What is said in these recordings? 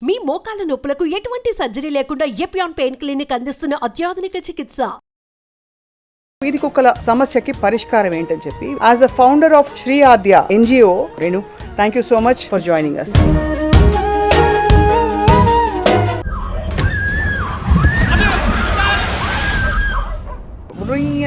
మీ మోకాల నొప్పులకు ఎటువంటి సర్జరీ లేకుండా ఎపియాన్ పెయిన్ క్లినిక్ అందిస్తున్న అత్యాధునిక చికిత్స. వీధి కుక్కల సమస్యకి పరిష్కారం ఏంటని చెప్పి as a founder of Shri Adya NGO Renu, thank you so much for joining us.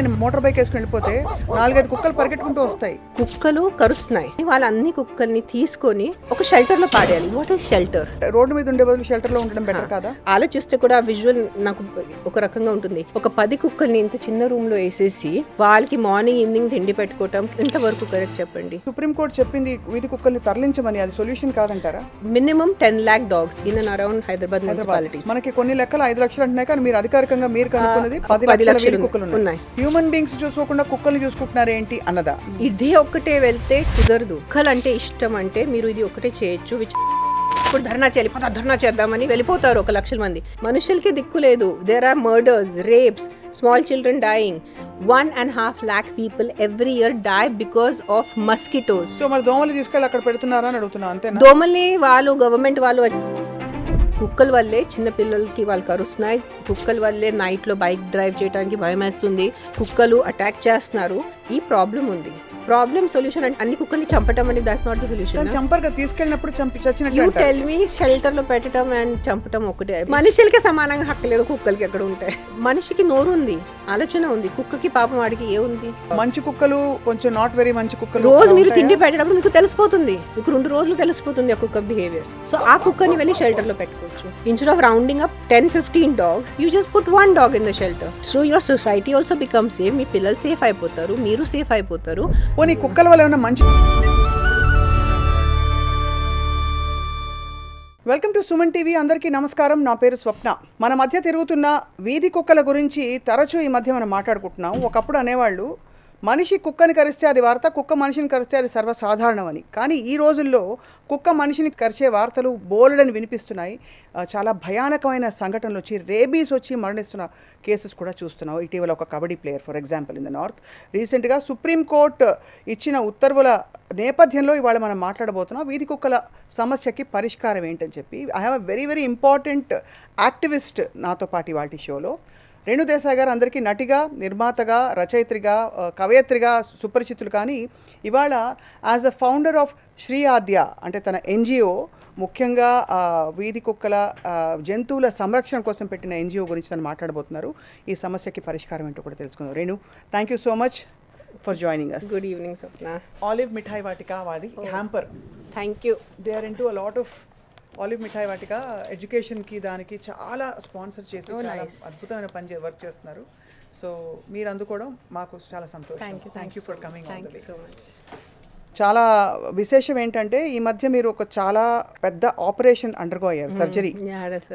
అని మోటార్ బైక్ వేసుకుని వెళ్ళిపోతే 4-5 కుక్కలు పరిగెట్టుకుంటూ వస్తాయి. కుక్కలు కరుస్తున్నాయి. వాళ్ళ అన్ని కుక్కల్ని తీసుకొని ఒక షెల్టర్ లో పాడేయాలి. What is shelter? రోడ్డు మీద ఉండే బదులు షెల్టర్ లో ఉండడం బెటర్ కదా. ఆలోచిస్తే కూడా విజువల్ నాకు ఒక రకంగా ఉంటుంది. ఒక 10 కుక్కల్ని ఇంత చిన్న రూమ్ లో వేసేసి వాళ్ళకి మార్నింగ్ ఈవినింగ్ తిండి పెట్టుకోవటం ఎంతవరకు కరెక్ట్ చెప్పండి? సుప్రీంకోర్టు చెప్పింది వీధి కుక్కల్ని తరలించమని, అది సొల్యూషన్ కాదంటారా? Minimum 10 lakh dogs in and around Hyderabad municipalities. మనకి కొన్ని లెక్కలు 5 లక్షలు అంటున్నాయి, కానీ మీరు అధికారికంగా మీరు కనుక్కున్నది 10 లక్షల కుక్కలు ఉన్నాయి. హ్యూమన్ బీయింగ్స్ చూసుకోకుండా కుక్కలు చూసుకుంటున్నారు ఏంటి అన్నదా? ఇదే ఒక్కటే వెళ్తే కుదరదు. కుక్కలు అంటే ఇష్టం అంటే మీరు ఇది ఒకటే చేయొచ్చు. ఇప్పుడు ధర్నా చేయాలి, ధర్నా చేద్దామని వెళ్ళిపోతారు 1 లక్షల మంది. మనుషులకి దిక్కు లేదు. There are murders, rapes, small children dying. 1.5 lakh people every year die because of mosquitoes. So మరి దోమలు తీసుకెళ్ళి అక్కడ పెడుతున్నారా అని అడుగుతున్నా, అంతేనా? దోమల్ని వాళ్ళు గవర్నమెంట్ వాళ్ళు కుక్కల వల్లే చిన్న పిల్లలకి వాళ్ళు కరుస్తున్నాయి. కుక్కల వల్లే నైట్ లో బైక్ డ్రైవ్ చేయడానికి భయం వేస్తుంది. కుక్కలు అటాక్ చేస్తున్నారు. ఈ ప్రాబ్లం ఉంది. ప్రాబ్లం సొల్యూషన్ అంటే అన్ని కుక్కల్ని చంపటం అనేది దట్స్ నాట్ ద సొల్యూషన్. చంపర్గా తీసుకెళ్ళినప్పుడు చచ్చినట్టు. యు టెల్ మీ షెల్టర్ లో పెట్టడం అండ్ చంపటం ఒకటే. మనుషులకి సమానంగా హక్కు లేదు, కుక్కలకి ఎక్కడ ఉంటాయి? మనిషికి నోరు ఉంది, ఆలోచన ఉంది. కుక్కకి పాపం వాడికి ఏ ఉంది? మంచి కుక్కలు, కొంచెం నాట్ వెరీ మంచి కుక్కలు. రోజు మీరు తిండి పెట్టేటప్పుడు మీకు తెలిసిపోతుంది. మీకు 2 రోజులు తెలిసిపోతుంది ఆ కుక్క బిహేవియర్. సో ఆ కుక్కని వెళ్ళి షెల్టర్ లో పెట్టుకోవచ్చు. Instead of rounding up 10-15 dogs, you just put 1 dog in the shelter. So your society also becomes safe. మీ పిల్లలు సేఫ్ అయిపోతారు, మీరు సేఫ్ అయిపోతారు. పోనీ కుక్కల వల్ల ఏమైనా మంచి. Welcome to Suman TV. అందరికీ నమస్కారం. నా పేరు స్వప్న. మన మధ్య తిరుగుతున్న వీధి కుక్కల గురించి తరచూ ఈ మధ్య మనం మాట్లాడుకుంటున్నాం. ఒకప్పుడు అనేవాళ్ళు మనిషి కుక్కని కరిస్తే అది వార్త, కుక్క మనిషిని కరిస్తే అది సర్వసాధారణం అని. కానీ ఈ రోజుల్లో కుక్క మనిషిని కరిచే వార్తలు బోలెడని వినిపిస్తున్నాయి. చాలా భయానకమైన సంఘటనలు వచ్చి, రేబీస్ వచ్చి మరణిస్తున్న కేసెస్ కూడా చూస్తున్నాం. ఇటీవల ఒక kabaddi player, for example, in the north. రీసెంట్గా సుప్రీంకోర్టు ఇచ్చిన ఉత్తర్వుల నేపథ్యంలో ఇవాళ మనం మాట్లాడబోతున్నాం వీధి కుక్కల సమస్యకి పరిష్కారం ఏంటని చెప్పి. I have a very very important activist నాతో పాటు ఇవాళ షోలో. రేణు దేశాయ్ గారు అందరికీ నటిగా, నిర్మాతగా, రచయిత్రిగా, కవయత్రిగా సుపరిచితులు. కానీ ఇవాళ as a founder of Shri Aadya, అంటే తన ఎన్జిఓ, ముఖ్యంగా వీధి కుక్కల జంతువుల సంరక్షణ కోసం పెట్టిన ఎన్జిఓ గురించి తను మాట్లాడబోతున్నారు. ఈ సమస్యకి పరిష్కారం ఏంటో కూడా తెలుసుకుందాం. Renu, thank you so much for joining us. Good evening Swapna. Olive Mithai Vatika వాడి hamper. Thank you. They are into a lot of olive Mithai Vatika ఎడ్యుకేషన్కి, దానికి చాలా స్పాన్సర్ చేసి చాలా అద్భుతమైన పని వర్క్ చేస్తున్నారు. సో మీరు అందుకోవడం మాకు చాలా సంతోషం. Thank you for coming. చాలా విశేషం ఏంటంటే ఈ మధ్య మీరు ఒక చాలా పెద్ద ఆపరేషన్ అండర్గో అయ్యారు, సర్జరీ.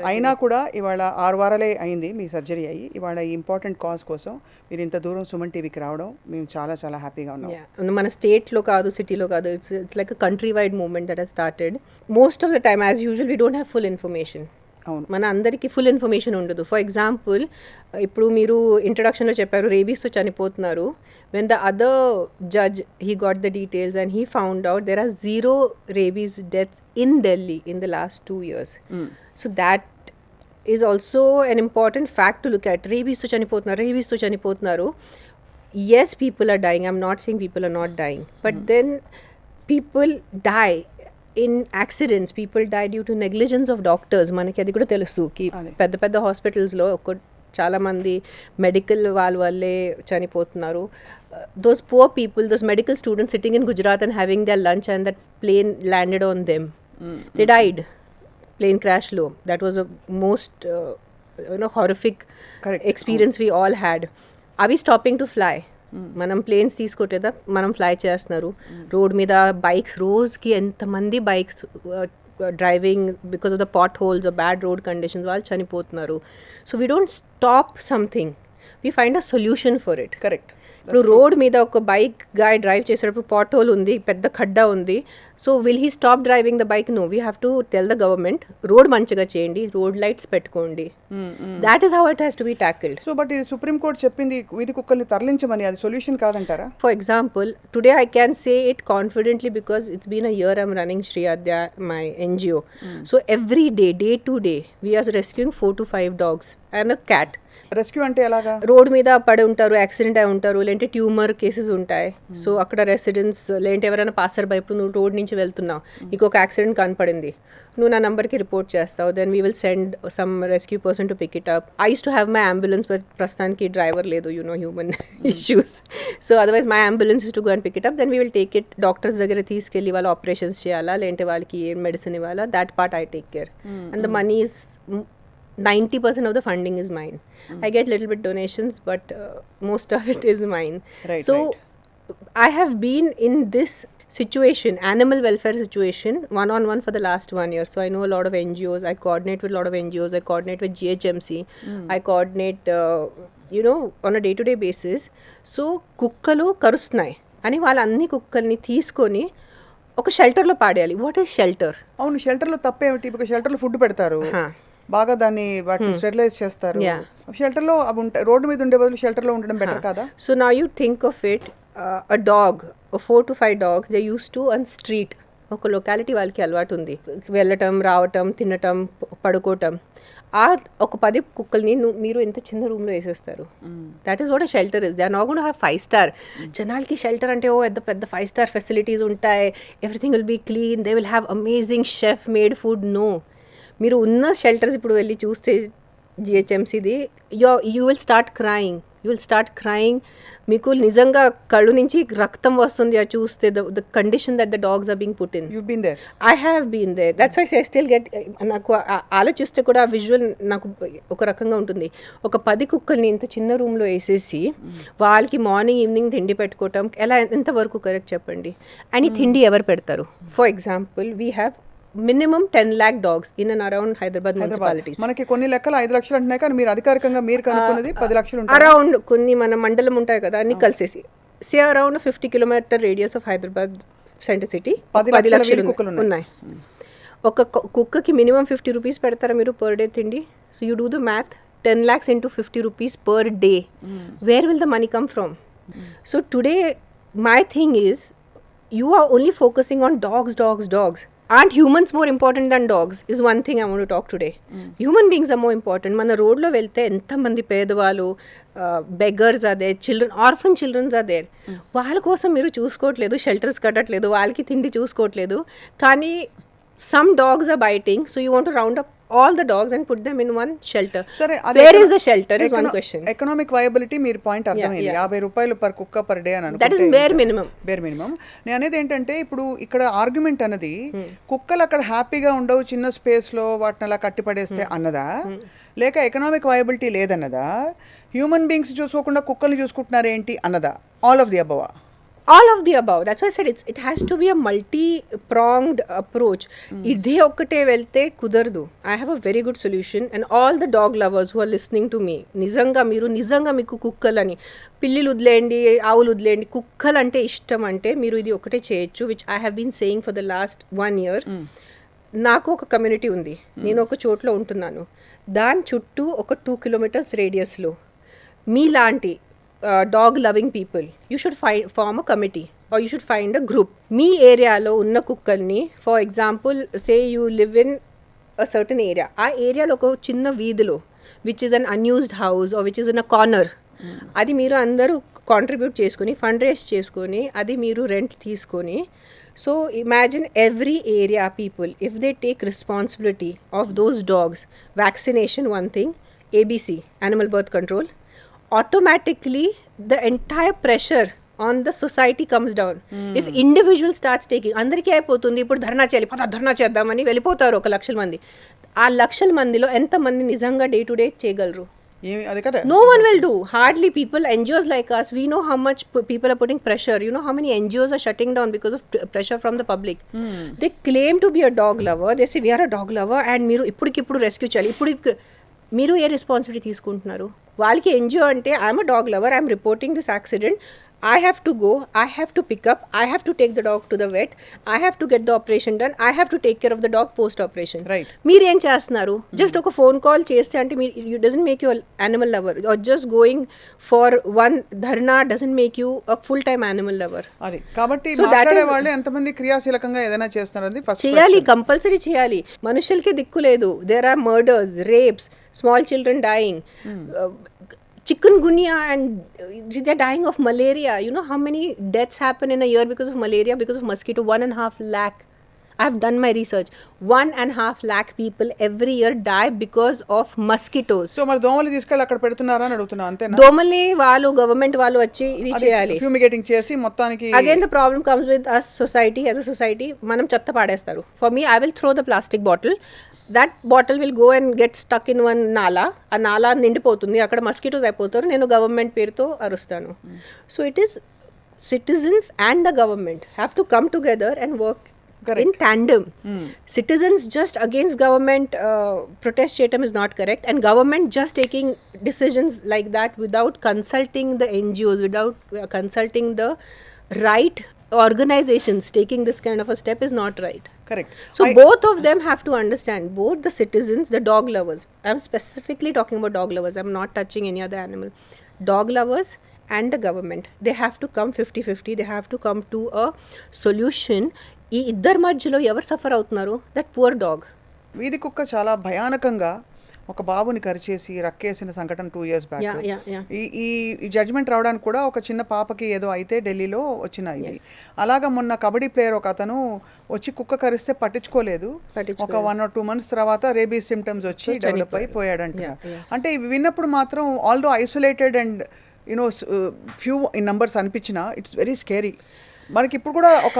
అయినా కూడా ఇవాళ 6 వారాలే అయింది మీ సర్జరీ అయ్యి. ఇవాళ ఈ ఇంపార్టెంట్ కాజ్ కోసం మీరు ఇంత దూరం సుమన్ టీవీకి రావడం మేము చాలా చాలా హ్యాపీగా ఉన్నాం. మన స్టేట్లో కాదు, సిటీలో కాదు, it's like a country wide movement that has started. Most of the time as usual we don't have full information. మన అందరికీ ఫుల్ ఇన్ఫర్మేషన్ ఉండదు. ఫర్ ఎగ్జాంపుల్, ఇప్పుడు మీరు ఇంట్రడక్షన్లో చెప్పారు రేబీస్తో చనిపోతున్నారు. When the other judge he got the details and he found out there are 0 rabies deaths in Delhi in the last 2 years. So that is also an important fact to look at. రేబీస్తో చనిపోతున్నారు. Yes, people are dying. I'm not saying people are not dying. But then people die in accidents. People die due to negligence of doctors. మనకి అది కూడా తెలుసు కి పెద్ద పెద్ద హాస్పిటల్స్లో చాలా మంది మెడికల్ వాళ్ళ వల్లే చనిపోతున్నారు. Those poor people, those medical students sitting in Gujarat and having their lunch and that plane landed on them. They died plane క్రాష్లో. That was a most horrific experience we all had. Are we stopping to fly? మనం planes తీసుకోవట్లేదా? మనం fly చేస్తున్నారు. Road మీద bikes, రోజుకి ఎంతమంది bikes driving because of the pot holes, bad road conditions, వాళ్ళు చనిపోతున్నారు. So we don't stop something, we find a solution for it. Correct. ఇప్పుడు రోడ్ మీద ఒక బైక్ గాయ డ్రైవ్ చేసేటప్పుడు పాట్ హోల్ ఉంది, పెద్ద ఖడ్డా ఉంది, so will he stop driving the bike? No, we have to tell the government road మంచిగా చేయండి, రోడ్ లైట్స్ పెట్టుకోండి. That is how it has to be tackled. So but ఇది సుప్రీంకోర్టు చెప్పింది వీధి కుక్కల్ని తరలించమని, అది సొల్యూషన్ కాదంటారా? For example, today I can say it confidently because it's been a year I'm running Shri Adya, my NGO. So every day, day to day, we are rescuing 4 to 5 dogs and a cat. Rescue అంటే ఎలాగా? Road మీద పడి ఉంటారు, accident అయి ఉంటారు, లేదంటే tumour cases ఉంటాయి. So అక్కడ రెసిడెంట్స్ లేదంటే ఎవరైనా పాసర్ బై, ఇప్పుడు నువ్వు రోడ్ నుంచి వెళ్తున్నావు, నీకు ఒక యాక్సిడెంట్ కనపడింది, నువ్వు నా నంబర్కి రిపోర్ట్ చేస్తావు, then we will send some rescue person to pick it up. I use to have my ambulance, but ప్రస్తుతానికి డ్రైవర్ లేదు, you know, human issues. So otherwise my ambulance to go and pick it up, then we will take it doctors దగ్గర తీసుకెళ్ళి వాళ్ళు operations చేయాలా, లేదంటే వాళ్ళకి ఏం medicine ఇవ్వాలా, that part I take care. And the money is 90% of the funding is mine. I get little bit donations, but most of it is mine. Right, so right. I have been in this situation, animal welfare situation, one-on-one for the last 1 year. So I know a lot of NGOs, I coordinate with a lot of NGOs, I coordinate with GHMC, I coordinate, you know, on a day-to-day basis. So కుక్కలు కరుస్తున్నాయి అని వాళ్ళన్ని కుక్కల్ని తీసుకొని ఒక షెల్టర్లో పాడేయాలి. What is shelter? అవును, షెల్టర్లో తప్పేమిటి? ఇప్పుడు షెల్టర్లో ఫుడ్ పెడతారు, బాగా దాన్ని వాటిని స్టెరిలైజ్ చేస్తారు. షెల్టర్లో అవి ఉంటాయి, రోడ్డు మీద ఉండే బదులు షెల్టర్లో ఉండడం బెటర్ కదా? So now you think of it, a dog, 4 to 5 dogs, they use to on street. ఒక లొకాలిటీ వాళ్ళకి అలవాటు ఉంది, వెళ్ళటం, రావటం, తినటం, పడుకోవటం. ఒక 10 కుక్కల్ని మీరు ఇంత చిన్న రూమ్లో వేసేస్తారు. That is what a shelter is. They are not gonna have 5 star. జనాలకి షెల్టర్ అంటే ఓ పెద్ద 5 star ఫెసిలిటీస్ ఉంటాయి, everything will be clean, they will have amazing chef made food. No, మీరు ఉన్న షెల్టర్స్ ఇప్పుడు వెళ్ళి చూస్తే జిహెచ్ఎంసీది, యూ విల్ స్టార్ట్ క్రయింగ్. మీకు నిజంగా కళ్ళు నుంచి రక్తం వస్తుంది అది చూస్తే, the condition that the dogs are being put in. You've been there. I have been there. That's why I still get, నాకు ఆలోచిస్తే కూడా ఆ విజువల్ నాకు ఒక రకంగా ఉంటుంది. ఒక 10 కుక్కల్ని ఇంత చిన్న రూమ్లో వేసేసి వాళ్ళకి మార్నింగ్ ఈవినింగ్ తిండి పెట్టుకోవటం ఎలా, ఎంతవరకు కరెక్ట్ చెప్పండి? అని తిండి ఎవరు పెడతారు? For example, we have minimum 10 lakh dogs in and around Hyderabad municipalities. మనకి కొన్ని లెక్కలు 5 లక్షలు అంటున్నాయి, కానీ మీరు అధికారికంగా మీరు కనుక్కున్నది 10 లక్షలు ఉంటాయి. అరౌండ్ కొన్ని మన మండలం ఉంటాయి కదా, అన్ని కలిసేసి say around 50 kilometer radius of Hyderabad centre city 10 లక్షలు ఉన్నాయి. ఒక కుక్కకి మినిమం 50 రూపీస్ పెడతారా మీరు పర్ డే తిండి? So you do the math, 10 lakhs into 50 rupees per day. Where will the money come from? So today my thing is, you are only focusing on dogs. Aren't humans more important than dogs is one thing I want to talk today. Human beings are more important. మన రోడ్లో వెళ్తే ఎంతమంది పేదవాళ్ళు, beggars are there, children, orphan childrens are there. వాళ్ళ కోసం మీరు చూసుకోవట్లేదు, shelters కట్టట్లేదు, వాళ్ళకి తిండి చూసుకోవట్లేదు. కానీ some dogs are biting, so you want to round up all the dogs and put them in one shelter. Where is the shelter is one question. Economic viability మీరు point అర్థమైంది. 50 రూపాయలు per కుక్క per day అని అనుకుంటే that is bare minimum. నేను అనేది ఏంటంటే, ఇప్పుడు ఇక్కడ ఆర్గ్యుమెంట్ అన్నది కుక్కలు అక్కడ హ్యాపీగా ఉండవు చిన్న స్పేస్ లో వాటిని అలా కట్టి పడేస్తే అన్నదా, లేక ఎకనామిక్ వయబిలిటీ లేదన్నదా, హ్యూమన్ బీయింగ్స్ చూసుకోకుండా కుక్కలు చూసుకుంటున్నారు ఏంటి అన్నదా? All of the above. All of the above. That's why I said it has to be a multi-pronged approach. Idhe okkate velte kudardu. I have a very good solution, and all the dog lovers who are listening to me, nizanga meeku kukkalani pillulu udlendi, avulu udlendi, kukkalante ishtam ante meeru idi okkate cheyochu, which I have been saying for the last 1 year. నాకు ఒక community ఉంది, నేను ఒక చోట్ల ఉంటున్నాను, దాని చుట్టూ ఒక 2 kilometers రేడియస్లో మీలాంటి dog loving people, you should form a committee or you should find a group. మీ ఏరియాలో ఉన్న కుక్కల్ని, for example say you live in a certain area, ఆ ఏరియాలో ఒక చిన్న వీధిలో which is an unused house or which is in a corner, అది మీరు అందరూ కాంట్రిబ్యూట్ చేసుకొని ఫండ్ రేస్ చేసుకొని అది మీరు రెంట్ తీసుకొని, so imagine every area people if they take responsibility of those dogs, vaccination one thing, ABC animal birth control, automatically the entire pressure on the society comes down. If individual starts taking, అందరికీ అయిపోతుంది ఇప్పుడు ధర్నా చేయాలి, ధర్నా చేద్దామని వెళ్ళిపోతారు 1 లక్షల మంది. ఆ 1 లక్షల మందిలో ఎంతమంది నిజంగా డే టు డే చేయగలరు? No one will do. Hardly people. NGOs like us, we know how much people are putting pressure. You know how many NGOs are shutting down because of pressure from the public. They claim to be a dog lover. They say we are a dog lover and మీరు ఇప్పుడు rescue చేయాలి. ఇప్పుడు మీరు ఏ responsibility తీసుకుంటున్నారు? వాళ్ళకి NGO అంటే I'm a dog lover, I'm reporting this accident, I have to go, I have to pick up, I have to take the dog to the vet, I have to get the operation done, I have to take care of the dog post operation. Right. మీరేం చేస్తున్నారు? Just ఒక phone call చేస్తే అంటే you doesn't make you animal lover, or just going for one dharna doesn't make you a full time animal lover. అది కాబట్టి మాట్లాడే వాళ్ళు ఎంతమంది క్రియాశీలకంగా ఏదైనా చేస్తున్నారు ఫస్ట్ చేయాలి, కంపల్సరీ చేయాలి. మనుషులకి దిక్కు లేదు. There are murders, rapes, small children dying, chikungunya, and they're dying of malaria. You know how many deaths happen in a year because of malaria, because of mosquito? 1.5 lakh. I've done my research. 1.5 lakh people every year die because of mosquitoes. So మరి దోమలు తీసుకెళ్ళి అక్కడ పెడుతున్నారా అని అడుగుతున్నా, అంతేనా? దోమల్ని వాళ్ళు government వాళ్ళు వచ్చి ఇది చేయాలి, ఫ్యూమిగేటింగ్ చేసి మొత్తానికి. Again the problem comes with us society. As a society మనం చెత్త పాడేస్తారు. For me, I will throw the plastic bottle. That bottle will go and get stuck in one నాలా. ఆ నాలా నిండిపోతుంది, అక్కడ మస్కిటోస్ అయిపోతారు, నేను గవర్నమెంట్ పేరుతో అరుస్తాను. So it is citizens and the government have to come together and work in tandem. Citizens just against government protest చేయటం is not correct, and government just taking decisions like that without consulting the NGOs, without consulting the right organizations taking this kind of a step is not right. Correct. So both of them have to understand, both the citizens, the dog lovers. I'm specifically talking about dog lovers. I'm not touching any other animal. Dog lovers and the government, they have to come 50-50. They have to come to a solution. ఈ ఇద్దరి మధ్యలో ఎవరు suffer అవుతున్నారు? That poor dog. వీధి కుక్క చాలా భయానకంగా ఒక బాబుని కరిచేసి రక్కేసిన సంఘటన 2 years బ్యాక్. ఈ జడ్జ్మెంట్ రావడానికి కూడా ఒక చిన్న పాపకి ఏదో అయితే ఢిల్లీలో వచ్చినాయి. అలాగా మొన్న కబడ్డీ ప్లేయర్ ఒక అతను వచ్చి కుక్క కరిస్తే పట్టించుకోలేదు. ఒక 1 or 2 months తర్వాత రేబీస్ సిమ్టమ్స్ వచ్చి డెవలప్ అయిపోయాడంట. అంటే ఇవి విన్నప్పుడు మాత్రం although isolated and you know few in numbers అనిపించినా ఇట్స్ వెరీ స్కేరీ. మనకి ఇప్పుడు కూడా ఒక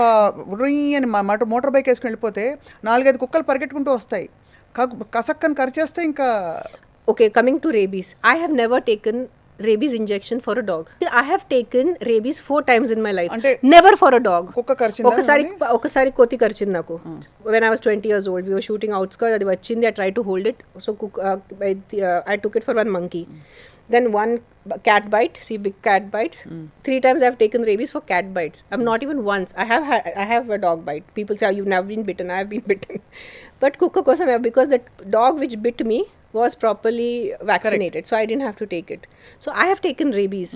అని మోటార్ బైక్ వేసుకుని వెళ్ళిపోతే 4-5 కుక్కలు పరిగెట్టుకుంటూ వస్తాయి, కసక్కని కరిచేస్తే ఇంకా. Okay, coming to rabies, I have never taken rabies injection for a dog. I have taken rabies 4 times in my life. Never for a dog. కుక్క కరిచిందా? ఒకసారి కోతి కరిచింది నాకు. When I was 20 years old, we were shooting outskirts. అది వచ్చింది, I tried to hold it. So I took it for one monkey. Then one cat bite, see big cat bites. 3 times I have taken rabies for cat bites. I'm not even once. I have a dog bite. People say, oh, you've never been bitten. I have been bitten. But kukka kosam, because that dog which bit me was properly vaccinated. Correct. So I didn't have to take it. So I have taken rabies.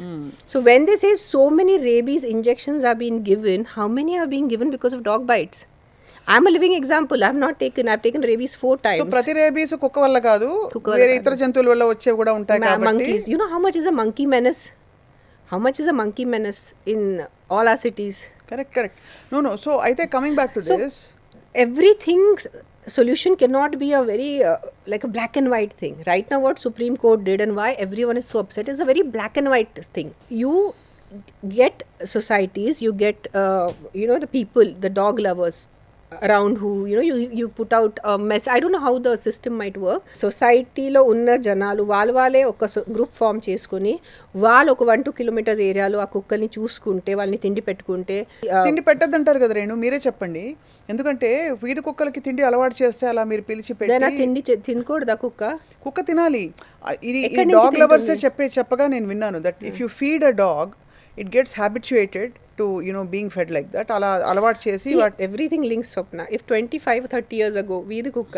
So when they say so many rabies injections are being given, how many are being given because of dog bites? I'm a living example. I've taken rabies 4 times. So prati rabies కుక్క వల్ల కాదు, వేరే ఇతర జంతువుల వల్ల వచ్చే కూడా ఉంటాయి కాబట్టి. Monkeys. You know how much is a monkey menace? How much is a monkey menace in all our cities? Correct. No. So అయితే coming back to this, everything's solution cannot be a very like a black and white thing. Right now what Supreme Court did and why everyone is so upset is a very black and white thing. You get societies, you get the people, the dog lovers around who you put out a mess. I don't know how the system might work. Society lo unna janalu వాళ్ళే ఒక group form చేసుకుని వాళ్ళు ఒక 1-2 kilometers ఏరియాలో ఆ కుక్కల్ని చూసుకుంటే వాళ్ళని తిండి పెట్టుకుంటే. తిండి పెట్టద్దంటారు కదా రేణు, మీరే చెప్పండి. ఎందుకంటే వీధి కుక్కలకి తిండి అలవాటు చేస్తే అలా మీరు పిలిచి పెట్టి తిండి తినకూడదా? కుక్క తినాలి. ఇది డాగ్ లవర్స్ చెప్పగా నేను విన్నాను that if you feed a dog it gets habituated to being fed like that. అలా అలవాటు చేసి everything links Swapna. If 25-30 years ago వీధి కుక్క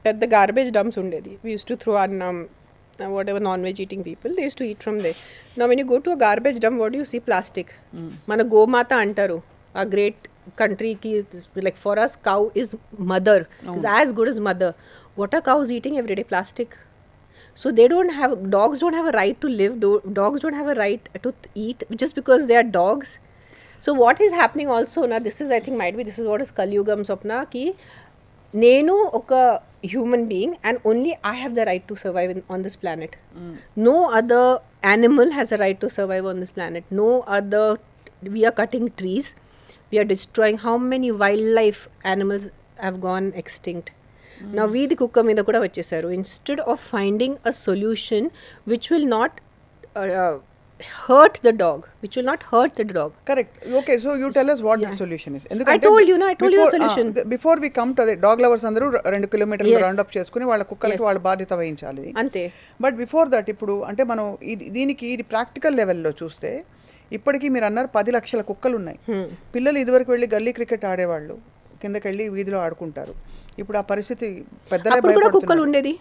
పెద్ద గార్బేజ్ డంప్స్ ఉండేది. We used to throw on whatever non-veg eating people, they used to eat from there. Now when you go to a garbage dump, what do you see? Plastic. మన గోమాత అంటారు. A great country ki, like for us cow is mother, is as good as mother. What are cows eating every day? Plastic. So dogs don't have a right to live. Dogs don't have a right to eat just because they are dogs. So what is happening also now, this is, I think, this is what is Kaliyugam, Swapna, ki nenu oka human being and only I have the right to survive on this planet. No other animal has a right to survive on this planet. No other. We are cutting trees. We are destroying. How many wildlife animals have gone extinct? Now వీధి కుక్క మీద కూడా వచ్చేసారు. Instead of finding a solution which will not hurt the dog, which will not hurt the dog. Correct. Okay, so you tell us what the solution is. I told you the solution. Before we come to the dog lovers అందరూ 2 kilometers round up చేసుకుని వాళ్ళ కుక్కలకి వాళ్ళ బాధ్యత వహించాలి. అంతే. But before that ఇప్పుడు అంటే మనం దీనికి ఇది ప్రాక్టికల్ లెవెల్లో చూస్తే ఇప్పటికీ మీరు అన్నారు 10 లక్షల కుక్కలు ఉన్నాయి. పిల్లలు ఇదివరకు వెళ్ళి గల్లీ క్రికెట్ ఆడేవాళ్ళు, కిందకి వెళ్ళి వీధిలో ఆడుకుంటారు. ఇప్పుడు ఆ పరిస్థితి అప్పుడు కూడా కుక్కలు ఉండేది,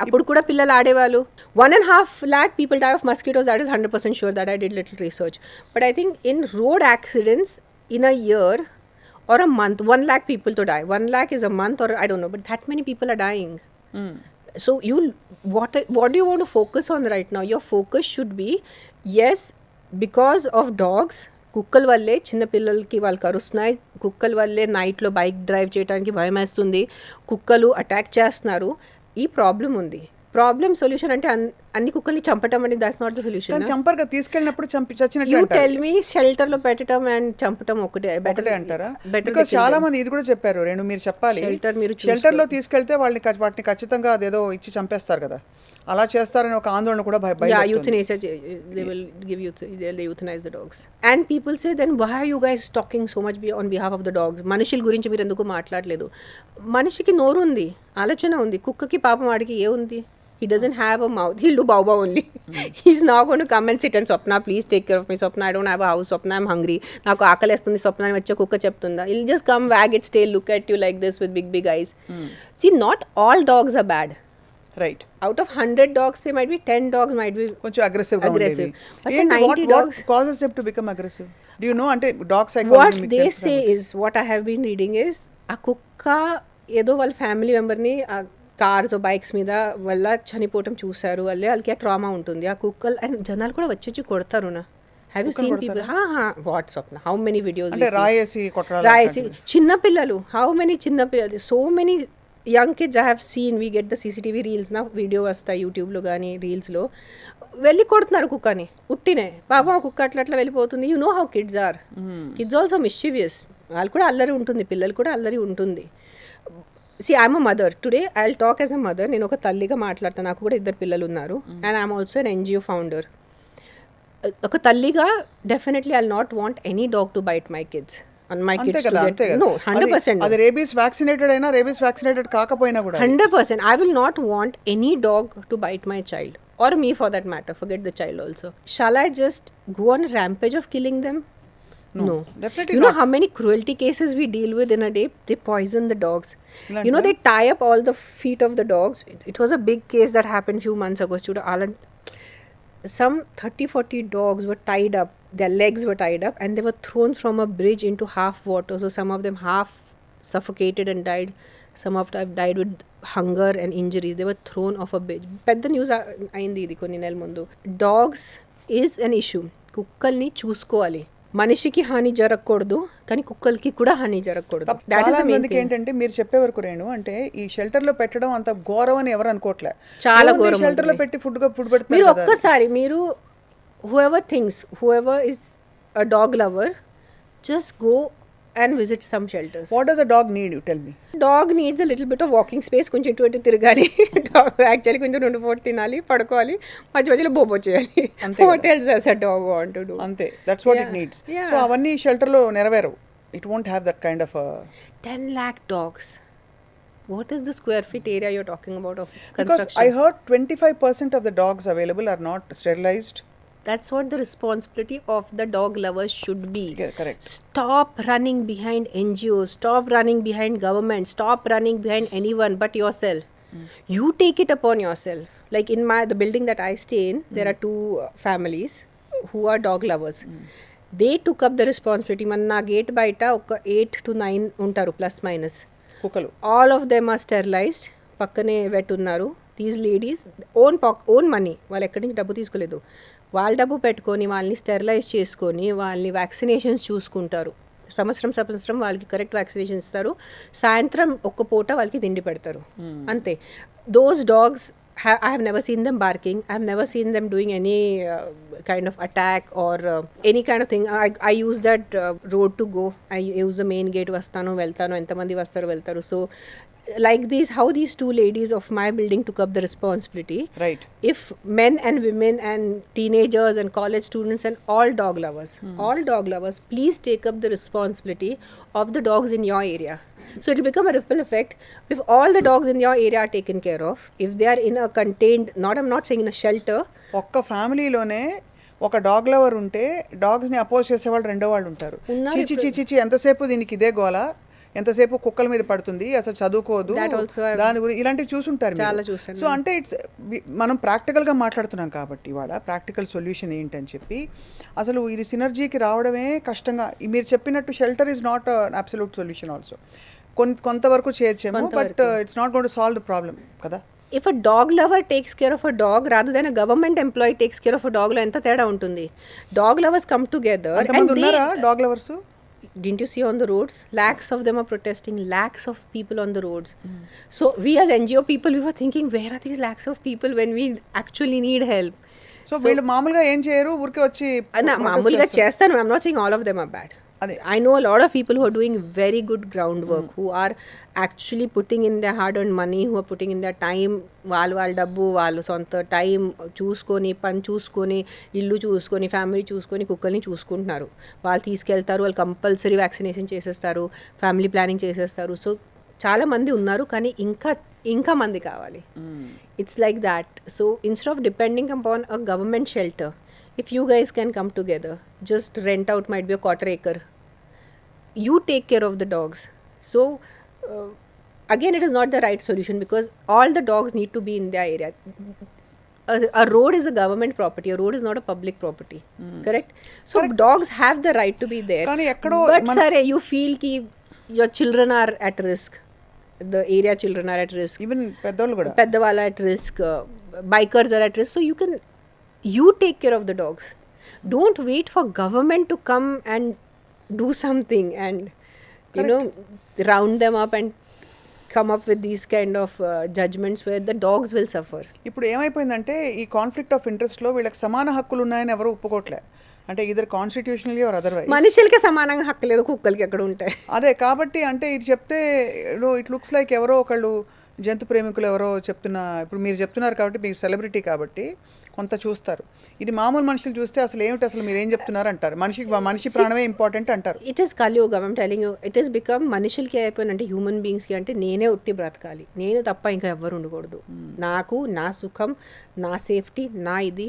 అప్పుడు కూడా పిల్లలు ఆడేవాళ్ళు. 1.5 lakh people die of mosquitoes. That is 100% sure that I did little research. But I think in road accidents in a year or a month, 1 lakh people to die. 1 lakh is a month, or I don't know, but that many people are dying. So what do you want to focus on right now? Your focus should be, yes, because of dogs, కుక్కల వల్లే చిన్న పిల్లలకి వాళ్ళు కరుస్తున్నాయి, కుక్కల వల్లే నైట్లో bike drive చేయడానికి భయం వేస్తుంది, కుక్కలు అటాక్ చేస్తున్నారు, ఈ ప్రాబ్లం ఉంది. ప్రాబ్లం సొల్యూషన్ అంటే అన్ని కుక్కల్ని చంపటం అనేది దట్స్ నాట్ ద సొల్యూషన్. చంపర్గా తీసుకెళ్ళినప్పుడు చచ్చినట్టు యూ టెల్ మీ షెల్టర్ లో పెట్టడం అండ్ చంపటం ఒకటే బెటర్ అంటారా? బికాజ్ చాలా మంది ఇది కూడా చెప్పారు, రేణు మీరు చెప్పాలి, షెల్టర్ లో తీసుకెళ్తే వాటిని ఖచ్చితంగా అదేదో ఇచ్చి చంపేస్తారు కదా, అలా చేస్తారని ఒక ఆందోళన కూడా euthanasia, they will give you, they euthanize the dogs. And people say, then why are you guys talking so much on behalf of the dogs? మనుషుల గురించి మీరు ఎందుకు మాట్లాడలేదు? మనిషికి నోరు ఉంది, ఆలోచన ఉంది, కుక్కకి పాపం వాడికి ఏ ఉంది? He doesn't have a mouth. He'll do bow bow only. He's not going to come and sit and Swapna, please take care of me. Swapna, I don't have a house. Swapna, I'm hungry. Naaku aakalestundi. Swapna ni vachcha kukka cheptunda. He'll just come, wag its tail, look at you like this with big eyes. See, not all dogs are bad. Right. Out of 100 dogs, say might be 10 dogs might be కొంచెం aggressive. But 90 dogs, what causes them to become aggressive? Do you know? Ante dog psychology. What they say is, what I have been reading is, a kukka ఏదో వాళ్ళ family మెంబర్ని cars bikes మీద వల్ల చనిపోవటం చూసారు, వాళ్ళకి ఆ trauma ఉంటుంది. ఆ కుక్కలు అండ్ జనాలు కూడా వచ్చి కొడతారు. నా have you seen people? WhatsApp how many videos రాయేసి చిన్న పిల్లలు, హౌ మెనీ చిన్న పిల్లలు, so many young kids I have seen. We get the CCTV reels, నా వీడియో వస్తాయి యూట్యూబ్లో కానీ రీల్స్లో, వెళ్ళి కొడుతున్నారు కుక్కని ఉట్టినే. పాపం కుక్క అట్లా వెళ్ళిపోతుంది. You know how kids are. Kids also mischievous, వాళ్ళు కూడా అల్లరి ఉంటుంది, పిల్లలు కూడా అల్లరి ఉంటుంది. See, I'm a mother. Today, I'll talk as a mother. నేను ఒక తల్లిగా మాట్లాడతాను, నాకు కూడా 2 పిల్లలు ఉన్నారు. And I'm also an NGO founder. ఒక తల్లిగా definitely I'll not want any dog to bite my kids. And my kids to get... No, 100%. అది రేబీస్ వ్యాక్సినేటెడ్ అయినా, రేబీస్ వ్యాక్సినేటెడ్ కాకపోయినా కూడా 100%. I will not want any dog to bite my child. Or me for that matter. Forget the child also. Shall I just go on a rampage of killing them? No, definitely you not. know how many cruelty cases we deal with in a day? They poison the dogs. You know, they tie up all the feet of the dogs. It was a big case that happened few months ago. Some 30-40 dogs were tied up, their legs were tied up, and they were thrown from a bridge into half water. So some of them half suffocated and died. Some of them died with hunger and injuries. They were thrown off a bridge. Pedda news ayindi idi konni nel mundu. Dogs is an issue. Kukkalni చూసుకోవాలి. మనిషికి హాని జరగకూడదు, కానీ కుక్కలకి కూడా హాని జరగకూడదు. ఏంటంటే మీరు చెప్పే వరకు రేణు, అంటే ఈ షెల్టర్ లో పెట్టడం అంత ఘోరం అని ఎవరు అనుకోవట్లే. చాలా ఘోరం. షెల్టర్ లో పెట్టి ఫుడ్ పెడుతున్నారు. మీరు ఒక్కసారి మీరు whoever is a dog lover, just go and visit some shelters. What does a dog need? You tell me. Dog needs a little bit of walking space. కొంచెం ఇటు తిరగాలి. Dog actually కొంచెం 2-4 తినాలి, పడుకోవాలి, మధ్యలో బోబో చేయాలి. What else does a dog want to do? అంతే, that's what it needs. So అవన్నీ షెల్టర్ లో నెరవేరవు. It won't have that kind of a 10 lakh dogs. What is the square feet area you're talking about of construction? Because I heard 25% of the dogs available are not sterilized. That's what the responsibility of the dog lovers should be. Yeah, correct. Stop running behind NGOs. Stop running behind government. Stop running behind anyone but yourself. You take it upon yourself. Like in the building that I stay in, there are 2 families who are dog lovers. They took up the responsibility. Manna gate baita oka 8 to 9 untaru plus minus. కుక్కలు. All of them are sterilized. పక్కనే vet ఉన్నారు. These ladies own money. వాళ్ళు ఎక్కడి నుంచి డబ్బు తీసుకోలేదు. వాళ్ళ డబ్బు పెట్టుకొని వాళ్ళని స్టెరిలైజ్ చేసుకొని వాళ్ళని వ్యాక్సినేషన్స్ చూసుకుంటారు. సంవత్సరం వాళ్ళకి కరెక్ట్ వ్యాక్సినేషన్ ఇస్తారు. సాయంత్రం ఒక్క పూట వాళ్ళకి తిండి పెడతారు, అంతే. Those dogs I have never seen them barking. I have never seen them doing any kind of attack or any kind of thing. I use that road to go. I use the main gate. Vastano veltano entamandi vastaru veltaru. So like these, how these 2 ladies of my building took up the responsibility. Right. If men and women and teenagers and college students and all dog lovers, please take up the responsibility of the dogs in your area. So it will become a ripple effect. If all the dogs in your area are taken care of, if they are in a contained, I'm not saying in a shelter. ఒక్క ఫ్యామిలీలోనే ఒక dog lover ఉంటే డాగ్స్ని oppose చేసేవాళ్ళు రెండో వాళ్ళు ఉంటారు. చీచి చీచి ఎంతసేపు దీనికి ఇదే గోల, ఎంతసేపు కుక్కల మీద పడుతుంది, అసలు చదువుకోదు, దాని గురించి ఇలాంటివి చూసుంటారు. సో అంటే ఇట్స్ మనం ప్రాక్టికల్గా మాట్లాడుతున్నాం కాబట్టి ఇవాళ ప్రాక్టికల్ సొల్యూషన్ ఏంటని చెప్పి అసలు ఇది సినర్జీకి రావడమే కష్టంగా. మీరు చెప్పినట్టు shelter is not absolute solution also. కొంతవరకు చేయొచ్చేమో, but it's not going to solve the problem కదా. If a dog lover takes care of a dog rather than a government employee takes care of a dog, lo enta teda untundi. Dog lovers come together and they dog lovers. Didn't you see on the roads? Lakhs of them are protesting, lakhs of people on the roads. So we as NGO people, we were thinking, where are these lakhs of people when we actually need help? So వీళ్ళు మామూలుగా ఏం చేయరు, ఊరికే వచ్చి మామూలుగా చేస్తాను. I'm not saying all of them are bad. I know a lot of people who are doing very good groundwork, who are actually putting in their hard-earned money, who are putting in their time, వాళ్ళ డబ్బు, వాళ్ళు సొంత time చూసుకొని, పని చూసుకొని, ఇల్లు చూసుకొని, family చూసుకొని, కుక్కల్ని చూసుకుంటున్నారు. వాళ్ళు తీసుకెళ్తారు, వాళ్ళు కంపల్సరీ వ్యాక్సినేషన్ చేసేస్తారు, ఫ్యామిలీ ప్లానింగ్ చేసేస్తారు. సో చాలా మంది ఉన్నారు, కానీ ఇంకా మంది కావాలి. It's like that. So instead of depending upon a government shelter, if you guys can come together, just rent out, might be a quarter acre, you take care of the dogs. So again, it is not the right solution because all the dogs need to be in their area. A road is a government property, a road is not a public property. Correct? So dogs have the right to be there. But sir, you feel ki your children are at risk, the area children are at risk, even peddavalu at risk, bikers are at risk. So you take care of the dogs. Don't wait for government to come and do something and round them up and come up with these kind of judgments where the dogs will suffer. ఇప్పుడు ఏమైపోయిందంటే ఈ conflict of ఇంట్రెస్ట్లో వీళ్ళకి సమాన హక్కులు ఉన్నాయని ఎవరు ఒప్పుకోవట్లే. అంటే either constitutionally or otherwise. మనుషులకి సమానంగా హక్కు లేదు, కుక్కలకి ఎక్కడ ఉంటాయి. అదే కాబట్టి అంటే ఇది చెప్తే ఇట్ లుక్స్ లైక్ ఎవరో ఒకళ్ళు జంతు ప్రేమికులు ఎవరో చెప్తున్నా. ఇప్పుడు మీరు చెప్తున్నారు కాబట్టి మీరు సెలబ్రిటీ కాబట్టి కొంత చూస్తారు. ఇది మామూలు మనుషులు చూస్తే అసలు ఏమిటి, అసలు మీరు ఏం చెప్తున్నారు అంటారు. మనిషి ప్రాణమే ఇంపార్టెంట్ అంటారు. ఇట్ ఈస్ కలియుగం. I'm telling you, it is become మనుషులకి అయిపోయినంటే హ్యూమన్ బీయింగ్స్కి అంటే నేనే ఉట్టి బ్రతకాలి, నేను తప్ప ఇంకా ఎవ్వరు ఉండకూడదు. నాకు నా సుఖం, నా సేఫ్టీ, నా ఇది.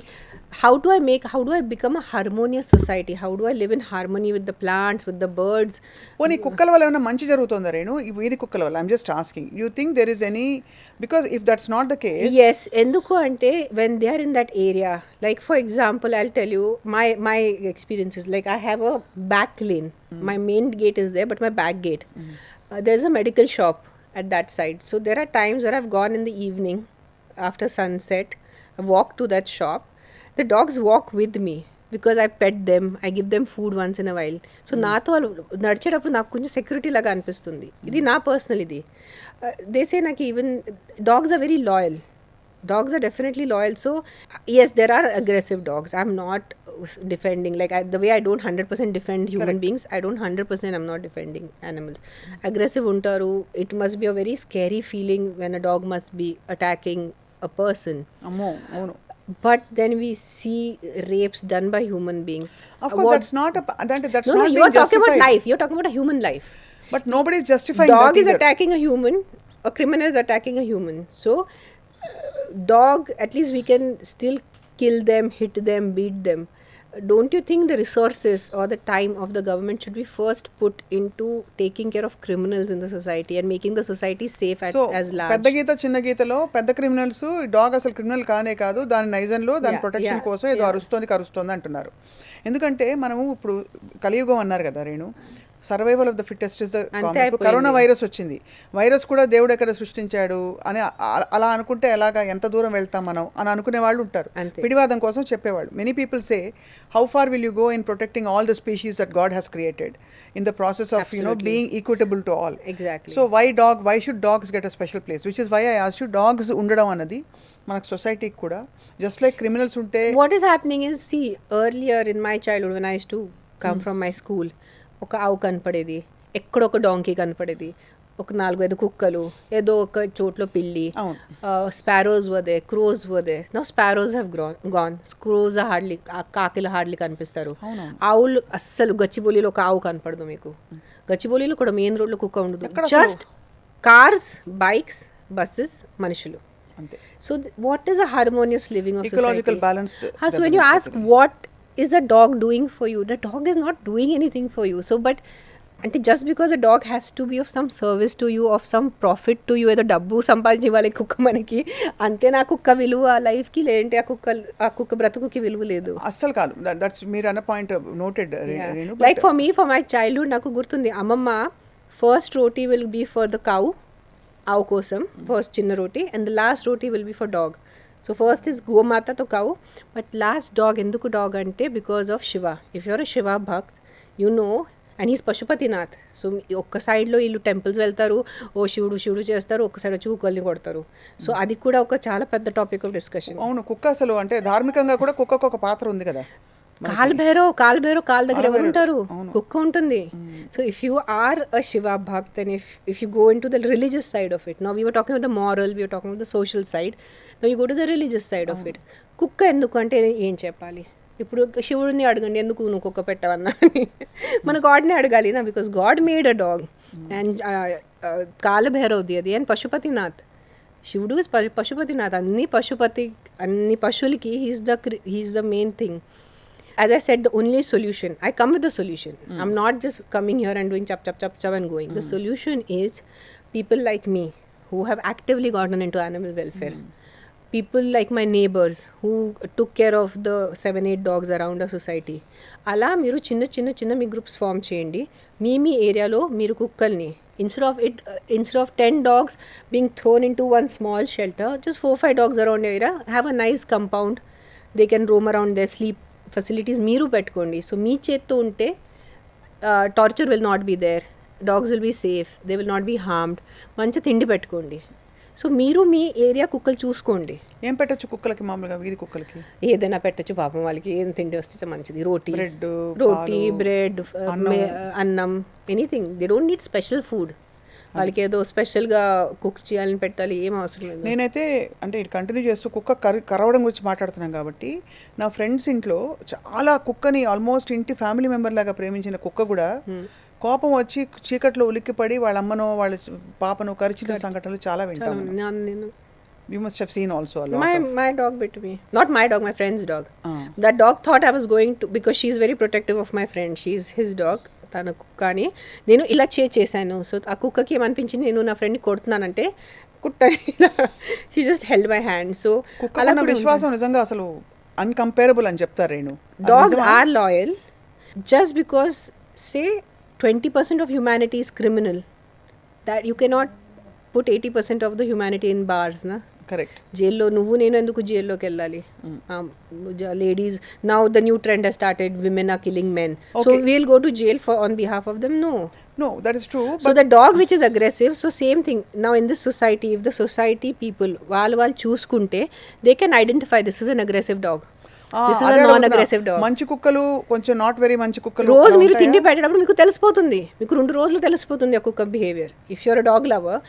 How do I become a harmonious society? How do I live in harmony with the plants, with the birds? పోనీ కుక్కల వల్ల ఏమైనా మంచి జరుగుతుందా రేణు? ఈ వీధి కుక్కల వల్ల I'm just asking, you think there is any, because if that's not the case. Yes, ఎందుకు అంటే when they are in that area, like for example, I'll tell you my experiences. Like I have a back lane. My main gate is there, but my back gate, there's a medical shop at that side. So there are times where I've gone in the evening after sunset, I walk to that shop. The dogs walk with me because I pet them, I give them food once in a while. So నాతో వాళ్ళు నడిచేటప్పుడు నాకు కొంచెం security లాగా అనిపిస్తుంది. ఇది నా personal ఇది. దే సే నాకు even dogs are very loyal. Dogs are definitely loyal. So yes, there are aggressive dogs. I'm not defending, like the way I don't 100% defend human beings, I don't 100% I'm not defending animals. Aggressive untaru. It must be a very scary feeling when a dog must be attacking a person. Ammo. But then we see rapes done by human beings. Of course, that's not no, you're talking about life. You're talking about a human life. But nobody is justifying dog that is either attacking a human, a criminal is attacking a human. So dog, at least we can still kill them, hit them, beat them. Don't you think the resources or the time of the government should be first put into taking care of criminals in the society and making the society safe as large? పెద్ద గీత చిన్న గీతలో పెద్ద criminals, dog అసలు criminal కానే కాదు, దాని నైజంలో దాని protection కోసం ఏదో కరుస్తోంది అంటున్నారు. ఎందుకంటే మనము ఇప్పుడు కలియుగం అన్నారు కదా Renu, survival of the fittest is the common. Corona virus వచ్చింది, వైరస్ కూడా దేవుడు ఎక్కడ సృష్టించాడు అని అలా అనుకుంటే ఎలాగా, ఎంత దూరం వెళ్తాం మనం అని అనుకునే వాళ్ళు ఉంటారు, పిడివాదం కోసం చెప్పేవాళ్ళు. Many people say, how far will you go in protecting all the species that God has created in the process of being equitable to all. So why should dogs get a special place, which is why I asked you. Dogs ఉండడం అన్నది మనకు సొసైటీకి కూడా just like criminals ఉంటే. What is happening is, see earlier in my childhood when I used to come from my school, ఒక ఆవు కనపడేది, ఎక్కడొక donkey కనపడేది, ఒక 4-5 కుక్కలు, ఏదో ఒక చోట్లో పిల్లి, స్పారోస్ వదే, క్రోస్ వదే. Now sparrows have gone, crows hardly, కాకిలు హార్డ్లీ కనిపిస్తారు. ఆవులు అస్సలు, గచ్చిబౌలిలో ఒక ఆవు కనపడదు మీకు. గచ్చిబౌలిలో కూడా మెయిన్ రోడ్లో కుక్క ఉండదు, జస్ట్ కార్స్, బైక్స్, బస్సెస్, మనుషులు. So what is a harmonious living of society? Ecological balance. So when you ask what is the dog doing for you? The dog is not doing anything for you. So but అంటే just because a dog has to be of some service to you, of some profit to you, ఏదో డబ్బు సంపాదించి ఇవ్వాలి కుక్క మనకి, అంతే నా కుక్క విలువ లైఫ్కి, లేదంటే ఆ కుక్క బ్రతుకుకి విలువ లేదు. అస్సలు కాదు. దట్స్ మీరు అన్న point noted. Like for me, for my childhood నాకు గుర్తుంది, అమ్మమ్మ first roti will be for the cow, ఆవు కోసం ఫస్ట్ చిన్న roti, and the last roti will be for dog. So first is గోమాతతో కౌ, బట్ లాస్ట్ డాగ్. ఎందుకు డాగ్ అంటే because of Shiva. If your a Shiva bhakt, you know, and he's Pashupatinath. So ఒక్క సైడ్లో వీళ్ళు temples వెళ్తారు, ఓ శివుడు చేస్తారు, ఒక్క సైడ్ వచ్చి కుక్కల్ని కొడతారు. సో అది కూడా ఒక చాలా పెద్ద టాపిక్ ఆఫ్ డిస్కషన్. అవును, కుక్క అసలు అంటే ధార్మికంగా కూడా కుక్కకు ఒక పాత్ర ఉంది కదా. కాల్ భైరవ్ కాల్ దగ్గర ఎవరు ఉంటారు? కుక్క ఉంటుంది. So if you are a Shiva bhakt and if you go into the religious side of it, now we were talking about the moral, we were talking about the social side, now you go to the religious side of it. కుక్క ఎందుకు అంటే ఏం చెప్పాలి? ఇప్పుడు శివుడిని అడగండి, ఎందుకు నువ్వు కుక్క పెట్టవన్నా అని, మన గాడ్ని అడగాలి నా, because god made a dog. And కాలభైరవ్ది అది, అండ్ పశుపతినాథ్. శివుడు ఇస్ పశుపతినాథ్. అన్ని పశువులకి he's the main thing. As I said, the only solution, I come with the solution. I'm not just coming here and doing chap and going. The solution is people like me who have actively gotten into animal welfare. People like my neighbors who took care of the 7-8 dogs around our society. అలా మీరు చిన్న మీ groups form చేయండి. మీ ఏరియాలో మీరు కుక్కల్ని instead of 10 dogs being thrown into one small shelter, just 4-5 dogs around your area, have a nice compound. They can roam around there, sleep facilities మీరు పెట్టుకోండి. So మీ చేత్తో ఉంటే torture will not be there, dogs will be safe, they will not be harmed. మంచి తిండి పెట్టుకోండి. So మీరు మీ area కుక్కలు చూసుకోండి. ఏం పెట్టచ్చు కుక్కలకి? మామూలుగా వీధి కుక్కలకి ఏదైనా పెట్టచ్చు. పాపం వాళ్ళకి ఏం తిండి వస్తే మంచిది. రోటీ, బ్రెడ్, అన్నం, anything. They don't need special food. వాళ్ళకి ఏదో స్పెషల్గా కుక్ చేయాలని పెట్టాలి, ఏం అవసరం లేదు. నేనైతే అంటే ఇది కంటిన్యూ చేస్తూ కుక్క కరవడం గురించి మాట్లాడుతున్నాం కాబట్టి, నా ఫ్రెండ్స్ ఇంట్లో చాలా కుక్కని ఆల్మోస్ట్ ఇంటి ఫ్యామిలీ మెంబర్ లాగా ప్రేమించిన కుక్క కూడా కోపం వచ్చి చీకట్లో ఉలిక్కిపడి వాళ్ళ అమ్మనో వాళ్ళ పాపను కరిచిన సంఘటనలు చాలా వింటాను. You must have seen also a lot. My dog bit me. Not my dog, my friend's dog. That dog thought I was going to, because she's very protective of my friend. She's his dog. తన కుక్క అని నేను ఇలా చేశాను. So ఆ కుక్కకి ఏమనిపించింది, నేను నా ఫ్రెండ్ని కొడుతున్నానంటే కుట్టని she just held my hand. So అలా విశ్వాసం నిజంగా అసలు అన్కంపేరబుల్ అని చెప్తారు Renu. Dogs are loyal. Just because say 20% of humanity is criminal, that you cannot put 80% of the humanity in bars, na? Correct. జైల్లో నువ్వు నేను ఎందుకు జైల్లోకి వెళ్ళాలి? Ladies, now the new trend has started, women are killing men, so we'll go to jail for on behalf of them. No, that is true. So the dog which is aggressive, so same thing now in this society, if the society people వాళ్ళు చూసుకుంటే, they can identify this is an aggressive dog, this is a non aggressive dog. మంచి కుక్కలు, కొంచెం not very మంచి కుక్కలు, రోజు మీరు తిండి పెట్టేటప్పుడు మీకు తెలిసిపోతుంది, మీకు 2 రోజులు తెలిసిపోతుంది ఆ కుక్క behaviour. If your a dog lover,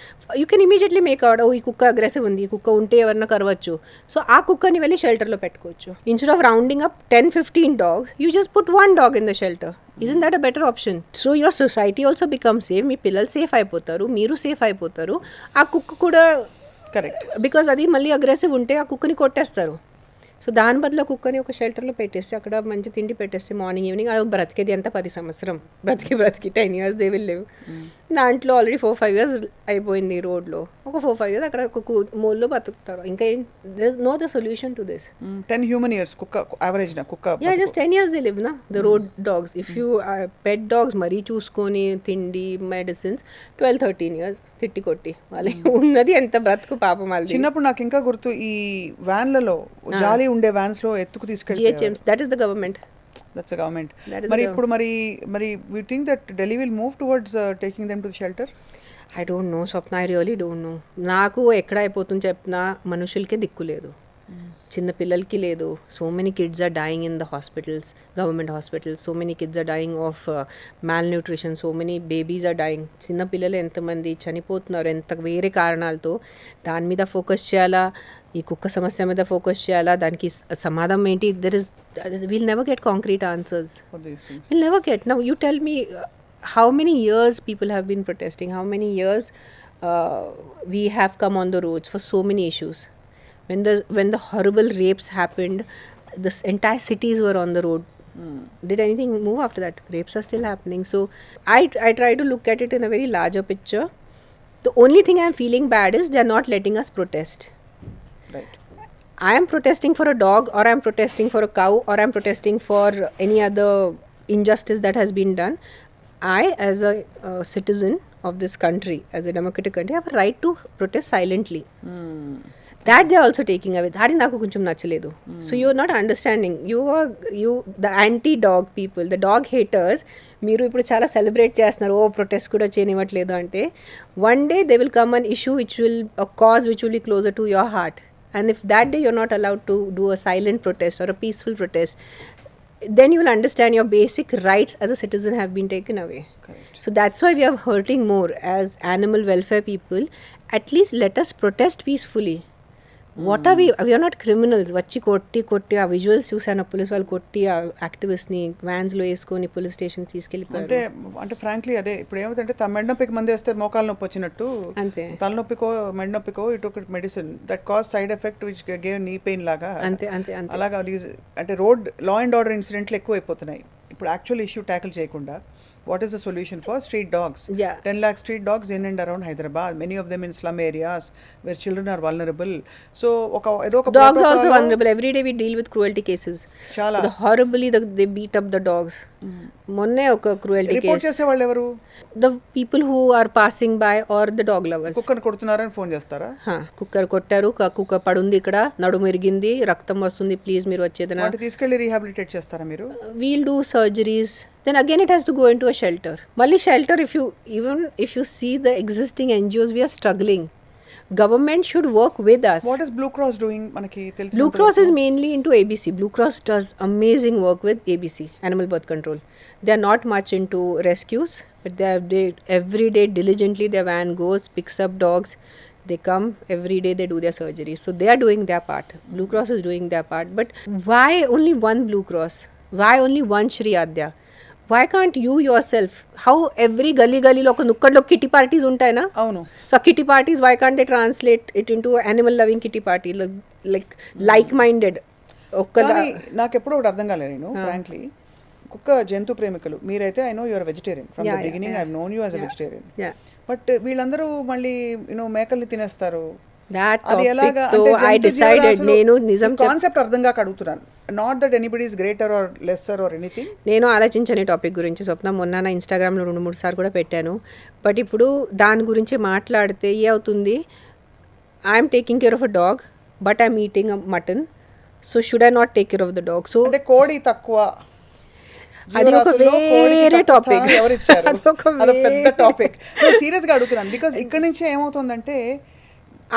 you can immediately make out, ఈ కుక్క అగ్రెసివ్ ఉంది, ఈ కుక్క ఉంటే ఎవరన్నా కరవచ్చు. సో ఆ కుక్కని వెళ్ళి షెల్టర్లో పెట్టుకోవచ్చు. Instead of rounding up 10-15 dogs, you just put 1 dog in the shelter. Isn't that a better option? So your society also becomes safe. మీ పిల్లలు సేఫ్ అయిపోతారు, మీరు సేఫ్ అయిపోతారు, ఆ కుక్క కూడా. కరెక్ట్. బికాజ్ అది మళ్ళీ అగ్రెసివ్ ఉంటే ఆ కుక్కని కొట్టేస్తారు. సో దాని బదులు కుక్కని ఒక షెల్టర్లో పెట్టేసి అక్కడ మంచి తిండి పెట్టేస్తే మార్నింగ్ ఈవినింగ్, అది బ్రతికేది ఎంత 10 సంవత్సరం బ్రతికి 10 years దే విల్ లివ్. దాంట్లో ఆల్రెడీ 4-5 years అయిపోయింది రోడ్లో, ఒక 4-5 years అక్కడ మూల్లో బతుకుతారు. ఇంకా know the solution to this. 10 human years కుక్క యావరేజ్ నా కుక్క. Yeah, just 10 years they live నా the road dogs. If you pet dogs మరీ చూసుకొని తిండి మెడిసిన్స్ 12-13 years తిట్టి కొట్టి వాళ్ళు ఉన్నది ఎంత బ్రతుకు పాపం వాళ్ళు. చిన్నప్పుడు నాకు ఇంకా గుర్తు, ఈ వ్యాన్లలో జాలి ఉండే వ్యాన్స్ లో ఎత్తుకు తీసుకెళ్ళి, that is the government. That's the government. మరి ఇప్పుడు మరి we think that Delhi will move towards taking them to the shelter? I don't know, Swapna, I really don't know. నాకు ఎక్కడ అయిపోతుంది చెప్పినా మనుషులకే దిక్కు లేదు, చిన్న పిల్లలకి లేదు. So many kids are dying in the hospitals, government hospitals. So many kids are dying of malnutrition. So many babies are dying. చిన్న పిల్లలు ఎంతమంది చనిపోతున్నారు, ఎంత వేరే కారణాలతో. దాని మీద ఫోకస్ చేయాలా, ఈ కుక్క సమస్య మీద ఫోకస్ చేయాలా, దానికి సమాధానం ఏంటి? we'll never get concrete answers. We'll never get. Now you tell me, how many years people have been protesting, how many years we have come on the roads for so many issues. When the horrible rapes happened, the entire cities were on the road Did anything move after that? Rapes are still happening. So I try to look at it in a very larger picture. The only thing I'm feeling bad is they're not letting us protest. Right. I am protesting for a dog, or I'm protesting for a cow, or I'm protesting for any other injustice that has been done. I, as a citizen of this country, as a democratic country, have a right to protest silently. That they're also taking away. That is naku koncham nachaledu. So you're not understanding. You the anti-dog people, the dog haters, మీరు ఇప్పుడు చాలా celebrate చేస్తున్నారు, ఓ protest కూడా చేయనివ్వట్లేదు అంటే, one day they will come an issue which will a cause which will be closer to your heart. And if that day you're not allowed to do a silent protest or a peaceful protest, then you will understand your basic rights as a citizen have been taken away. Correct. So that's why we are hurting more as animal welfare people. At least let us protest peacefully. What are we are not criminals. వచ్చి కొట్టి ఆ visuals చూసాను, police వాళ్ళు కొట్టి ఆ యాక్టివిస్ట్ని వ్యాన్స్లో వేసుకొని police station తీసుకెళ్ళిపోయారు. అంటే ఫ్రాంక్లీ అదే ఇప్పుడు ఏమిటంటే మెడ నొప్పికి మంది వేస్తే మోకాలు నొప్పి వచ్చినట్టు, అంతే. తలనొప్పికో మెడ నొప్పికో ఇటు ఒక medicine that cause side effect which gave knee pain లాగా, అంతే అంతే అంతే. అలాగా అంటే రోడ్ లా అండ్ ఆర్డర్ ఇన్సిడెంట్లు ఎక్కువ అయిపోతున్నాయి. ఇప్పుడు యాక్చువల్ ఇష్యూ ట్యాకిల్ చేయకుండా what is the solution for street dogs? Yeah. 10 lakh street dogs in and around Hyderabad, many of them in slum areas where children are vulnerable. So ఏదో ఒక dogs also vulnerable. Every day we deal with cruelty cases. చాలా horribly they beat up the dogs. మొన్నే ఒక cruelty report case. చేసే వాళ్ళు ఎవరు? The people who are passing by or the dog lovers. కుక్కను కొడుతున్నారని phone చేస్తారా? కుక్కర్ కొట్టారు, కుక్క పడుంది ఇక్కడ, నడుము ఇరిగింది, రక్తం వస్తుంది, ప్లీజ్ మీరు వచ్చేదనా. వాటి తీసుకెళ్ళి రీహాబిలిటేట్ చేస్తారా మీరు? We'll do surgeries. Then again it has to go into a shelter. Mali shelter, if you see the existing NGOs, we are struggling. Government should work with us. What is Blue Cross doing? మనకి తెలుసు. Blue Cross is mainly into ABC. Blue Cross does amazing work with ABC, animal birth control. They are not much into rescues, but they every day diligently their van goes, picks up dogs. They come every day, they do their surgery. So they are doing their part. Blue Cross is doing their part. But why only one Blue Cross? Why only one Shri Adya? Why can't you yourself? How every గల్లీలో ఒక నుక్కడలో kitty parties ఉంటాయినా? అవును. So kitty parties, why can't they translate it into animal loving kitty party, like minded? నాకు ఎప్పుడూ ఒకటి అర్థం కాలేదు నేను ఫ్రాంక్లీ, కుక్క జంతు ప్రేమికులు మీరైతే, I know your vegetarian from the beginning, I have known you as a vegetarian, but వీళ్ళందరూ మళ్ళీ మేకల్ని తినేస్తారు. That topic though I decided నేను నిజం కాన్సెప్ట్ అర్థం కాక అడుగుతున్నాను. Not that anybody is greater are lesser or anything. నేను ఆలోచించని టాపిక్ గురించి స్వప్న మొన్న నా ఇన్స్టాగ్రామ్లో 2-3 సార్లు కూడా పెట్టాను. బట్ ఇప్పుడు దాని గురించి మాట్లాడితే ఏ అవుతుంది, I'm taking care of a dog but I'm eating a mutton, so should I not take care of the dog? So అంటే కోడి తక్కువ, అది ఒక వేరే టాపిక్, అది పెద్ద టాపిక్. సీరియస్గా అడుగుతున్నాను బికాస్ ఇక్కడ నుంచి ఏమవుతుందంటే,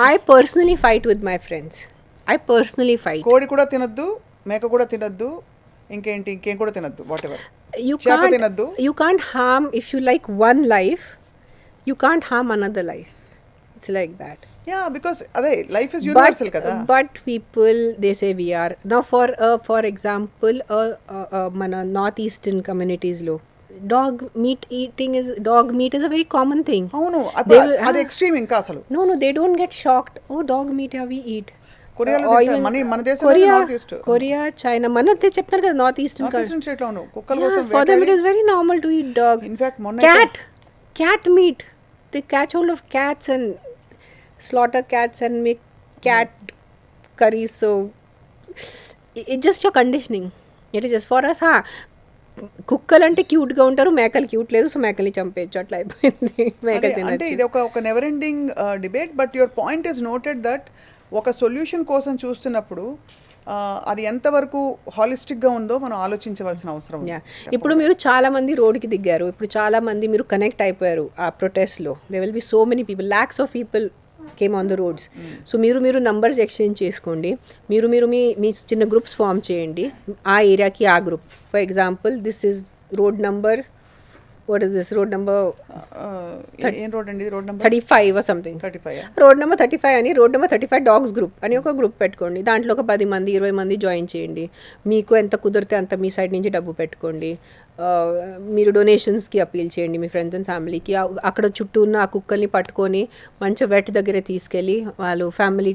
I personally fight with my friends. I personally fight. కోడి కూడా తినద్దు, మేక కూడా తినద్దు, ఇంకేం కూడా తినద్దు, what ever. You can't harm, if you like one life, you can't harm another life. It's like that. Yeah, because అదే life is universal కదా. But people, they say we are now for example మన north eastern communities లో dog meat is a very common thing. అవును, అది extreme ఇంకా అసలు. No, they don't get shocked. Oh, dog meat we eat. మన దేశంలో Korea, China, మనదే చెప్తారు కదా నార్త్ ఈస్టర్న్ స్టేట్ లోను కుక్కల కోసం for them it is very normal to eat dog. In fact, cat meat, they catch hold of cats and slaughter cats and make cat curries. So it's just your conditioning. It is just for us. కుక్కలు అంటే క్యూట్గా ఉంటారు, మేకలు cute లేదు, so మేకల్ని చంపేయచ్చు, అట్లా అయిపోయింది. మేకలు అంటే ఇది ఒక never ending debate. But your point is noted that ఒక సొల్యూషన్ కోసం చూస్తున్నప్పుడు అది ఎంతవరకు హాలిస్టిక్గా ఉందో మనం ఆలోచించవలసిన అవసరం ఉంది. ఇప్పుడు మీరు చాలా మంది రోడ్కి దిగారు, ఇప్పుడు చాలా మంది మీరు కనెక్ట్ అయిపోయారు ఆ ప్రొటెస్ట్లో. They will be so many people, lakhs of people came on the roads. So మీరు నంబర్స్ ఎక్స్చేంజ్ చేసుకోండి, మీరు మీ చిన్న గ్రూప్స్ ఫామ్ చేయండి, ఆ ఏరియాకి ఆ group. For example this is road number, what is this road number ఏం రోడ్ అండి, road number 35 or something, 35 road number 35 అని, రోడ్ నెంబర్ 35 డాగ్స్ గ్రూప్ అని ఒక గ్రూప్ పెట్టుకోండి. దాంట్లో ఒక 10 మంది 20 మంది జాయిన్ చేయండి. మీకు ఎంత కుదిరితే అంత మీ సైడ్ నుంచి డబ్బు పెట్టుకోండి. మీరు డొనేషన్స్కి అపీల్ చేయండి మీ ఫ్రెండ్స్ అండ్ ఫ్యామిలీకి. అక్కడ చుట్టూ ఉన్న ఆ కుక్కల్ని పట్టుకొని మంచి వెట్ దగ్గరే తీసుకెళ్ళి వాళ్ళు ఫ్యామిలీ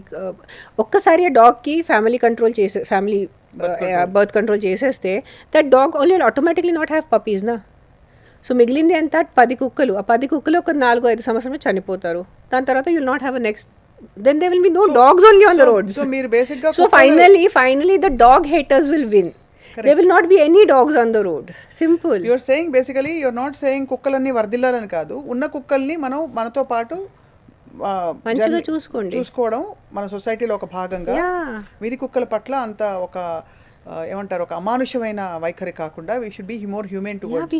ఒక్కసారి ఆ డాగ్కి ఫ్యామిలీ కంట్రోల్ చేసే, ఫ్యామిలీ బర్త్ కంట్రోల్ చేసేస్తే that dog only automatically not have puppies నా. సో మిగిలింది ఎంత 10 కుక్కలు. ఆ 10 కుక్కలు ఒక 4-5 సంవత్సరాలు చనిపోతారు. దాని తర్వాత you'll not have a next, then there will be no dogs only on the roads. So మీరు బేసిక్గా So finally the dog haters will win. There will not be any dogs on the road. Simple. Saying basically you're not saying కుక్కలన్నీ వర్దిల్లాలని కాదు, ఉన్న కుక్కల్ని మనం మనతో పాటు మంచిగా చూసుకోవడం మన సొసైటీలో ఒక భాగంగా. వీధి కుక్కల పట్ల అంత ఒక ఏమంటారు, ఒక అమానుషమైన వైఖరి కాకుండా we should be more human towards.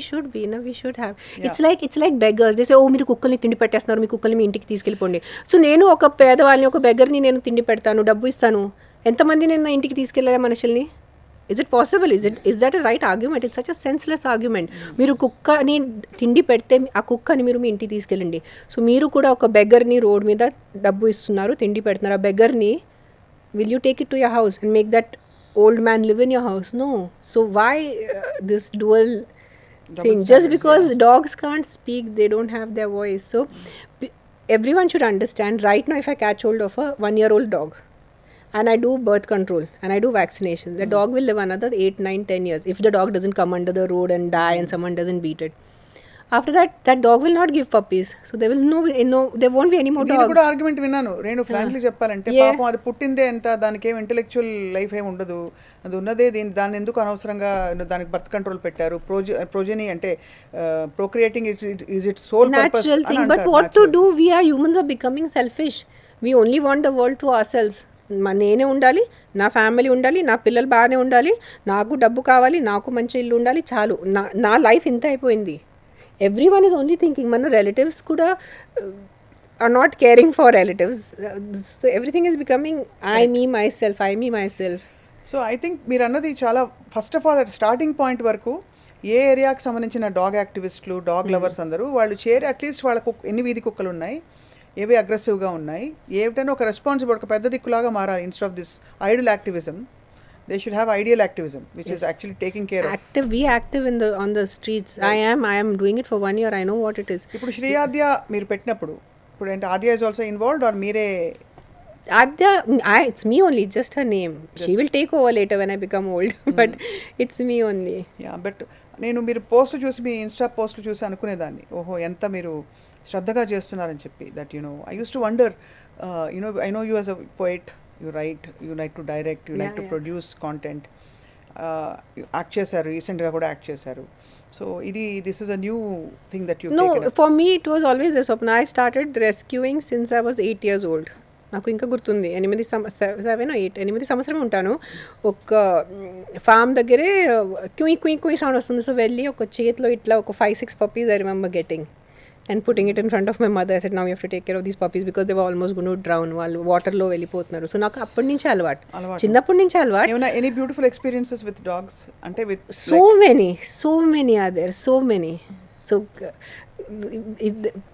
we should have. It's like beggars. They say, oh, మీరు కుక్కల్ని తిండి పెట్టేస్తున్నారు, మీ కుక్కల్ని మీ ఇంటికి తీసుకెళ్ళిపోండి. సో నేను ఒక పేదవాళ్ళని, ఒక బెగ్గర్ని నేను తిండి పెడతాను, డబ్బు ఇస్తాను, ఎంతమంది నేను నా ఇంటికి తీసుకెళ్ళాలి మనుషుల్ని? Is it possible? Is that a right argument? It's such a senseless argument. మీరు కుక్కని తిండి పెడితే ఆ కుక్కని మీరు మీ ఇంటికి తీసుకెళ్ళండి. సో మీరు కూడా ఒక బెగ్గర్ని రోడ్ మీద డబ్బు ఇస్తున్నారు, తిండి పెడుతున్నారు. ఆ బెగ్గర్ని will you take it to your house and make that old man live in your house? No. So why this dual thing? Just because dogs can't speak, they don't have their voice. So everyone should understand, right now if I catch hold of a 1-year-old dog and I do birth control and I do vaccination, the dog will live another 8, 9, 10 years if the dog doesn't come under the road and die and someone doesn't beat it. After that dog will not give puppies, so there won't be any more dogs. నేను కూడా argument విన్నాను. నేను frankly చెప్పాలంటే పాపం అది పుట్టిందే ఎంత, దానికి ఏం ఇంటెలెక్చువల్ లైఫ్ ఏమి ఉండదు, అది ఉన్నదే దాన్ని ఎందుకు అనవసరంగా దానికి బర్త్ కంట్రోల్ పెట్టారు, ప్రోజెనీ అంటే procreating is its sole purpose. Natural thing, but what to do? We are humans are becoming selfish. We only want the world to ourselves. నేనే ఉండాలి, నా ఫ్యామిలీ ఉండాలి, నా పిల్లలు బాగానే ఉండాలి, నాకు డబ్బు కావాలి, నాకు మంచి ఇల్లు ఉండాలి, చాలు, నా లైఫ్ ఇంత అయిపోయింది. Everyone is only thinking. మన రిలేటివ్స్ కూడా are not caring for relatives. So everything is becoming I me myself. So I think మీరు అన్నది చాలా, first of all starting point వరకు ఏ ఏరియాకి సంబంధించిన డాగ్ యాక్టివిస్టులు, డాగ్ లవర్స్ అందరూ వాళ్ళు చేరి అట్లీస్ట్ వాళ్ళకు ఎన్ని వీధి కుక్కలు ఉన్నాయి, ఏవి అగ్రెసివ్గా ఉన్నాయి, ఏమిటైనా ఒక రెస్పాన్సిబుల్, ఒక పెద్ద దిక్కులాగా మారాలి. Instead of this Idol activism, they should have ideal activism, which is actually taking care of. Be active on the streets. Right. I am doing it for 1 year. I know what it is. ఇప్పుడు శ్రీ ఆద్య మీరు పెట్టినప్పుడు ఇప్పుడు అంటే ఆద్య is also involved or మీరే? Adya, it's me only, just her name. She will take over later when I become old, but it's me only. Yeah, but నేను మీరు post చూసి, మీ Insta post చూసి అనుకునేదాన్ని, ఓహో ఎంత మీరు శ్రద్ధగా చేస్తున్నారని చెప్పి. That I used to wonder, I know you as a poet, you write, you like to direct, you like to produce content. Act చేశారు, రీసెంట్గా కూడా యాక్ట్ చేశారు. So this is a new thing that you've taken up. No, for me it was always this, Swapna. I started rescuing since I was 8 years old. నాకు ఇంకా గుర్తుంది, 8 సంవత్సరం ఉంటాను. ఒక ఫామ్ దగ్గరే క్యూయి సౌండ్ వస్తుంది. సో వెళ్ళి ఒక చేతిలో ఇట్లా ఒక 5-6 puppies I remember getting and putting it in front of my mother. I said, now you have to take care of these puppies because they were almost going to drown. వాళ్ళు వాటర్లో వెళ్ళిపోతున్నారు. So నాకు అప్పటి నుంచి అలవాటు, చిన్నప్పటి నుంచి అలవాటు. ఏమైనా any beautiful experiences with dogs? అంటే with so many are there, so many. So